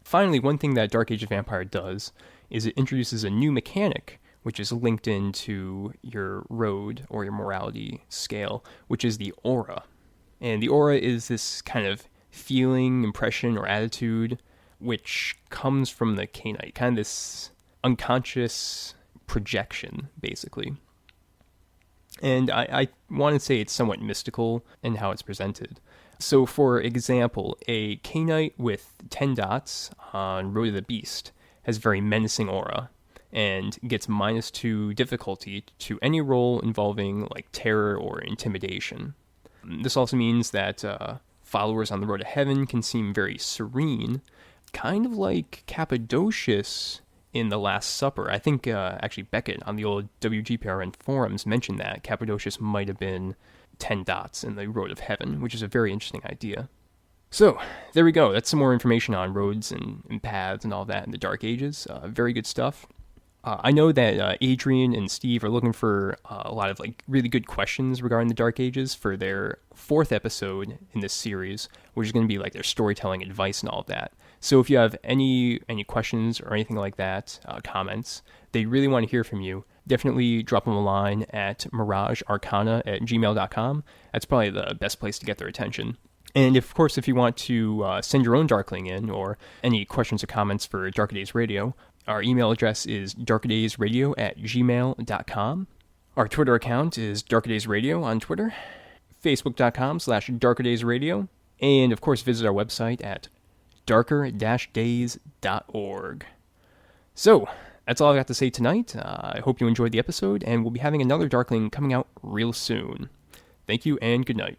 Speaker 1: Finally, one thing that Dark Age of Vampire does is it introduces a new mechanic, which is linked into your road or your morality scale, which is the aura. And the aura is this kind of feeling, impression, or attitude, which comes from the Cainite, kind of this unconscious projection, basically. And I want to say it's somewhat mystical in how it's presented. So, for example, a Cainite with 10 dots on Road of the Beast has very menacing aura and gets -2 difficulty to any roll involving like terror or intimidation. This also means that followers on the road to heaven can seem very serene, kind of like Cappadocius in The Last Supper. I think actually Beckett on the old WGPRN forums mentioned that Cappadocius might have been 10 dots in the road of heaven, which is a very interesting idea. So, there we go. That's some more information on roads and paths and all that in the Dark Ages. Very good stuff. I know that Adrian and Steve are looking for a lot of like really good questions regarding the Dark Ages for their 4th episode in this series, which is going to be like their storytelling advice and all of that. So if you have any questions or anything like that, comments, they really want to hear from you. Definitely drop them a line at miragearcana@gmail.com. That's probably the best place to get their attention. And of course, if you want to send your own Darkling in or any questions or comments for Darker Days Radio, our email address is darkerdaysradio@gmail.com. Our Twitter account is darkerdaysradio on Twitter, facebook.com/darkerdaysradio, and of course visit our website at darker-days.org. So, that's all I've got to say tonight. I hope you enjoyed the episode, and we'll be having another Darkling coming out real soon. Thank you, and good night.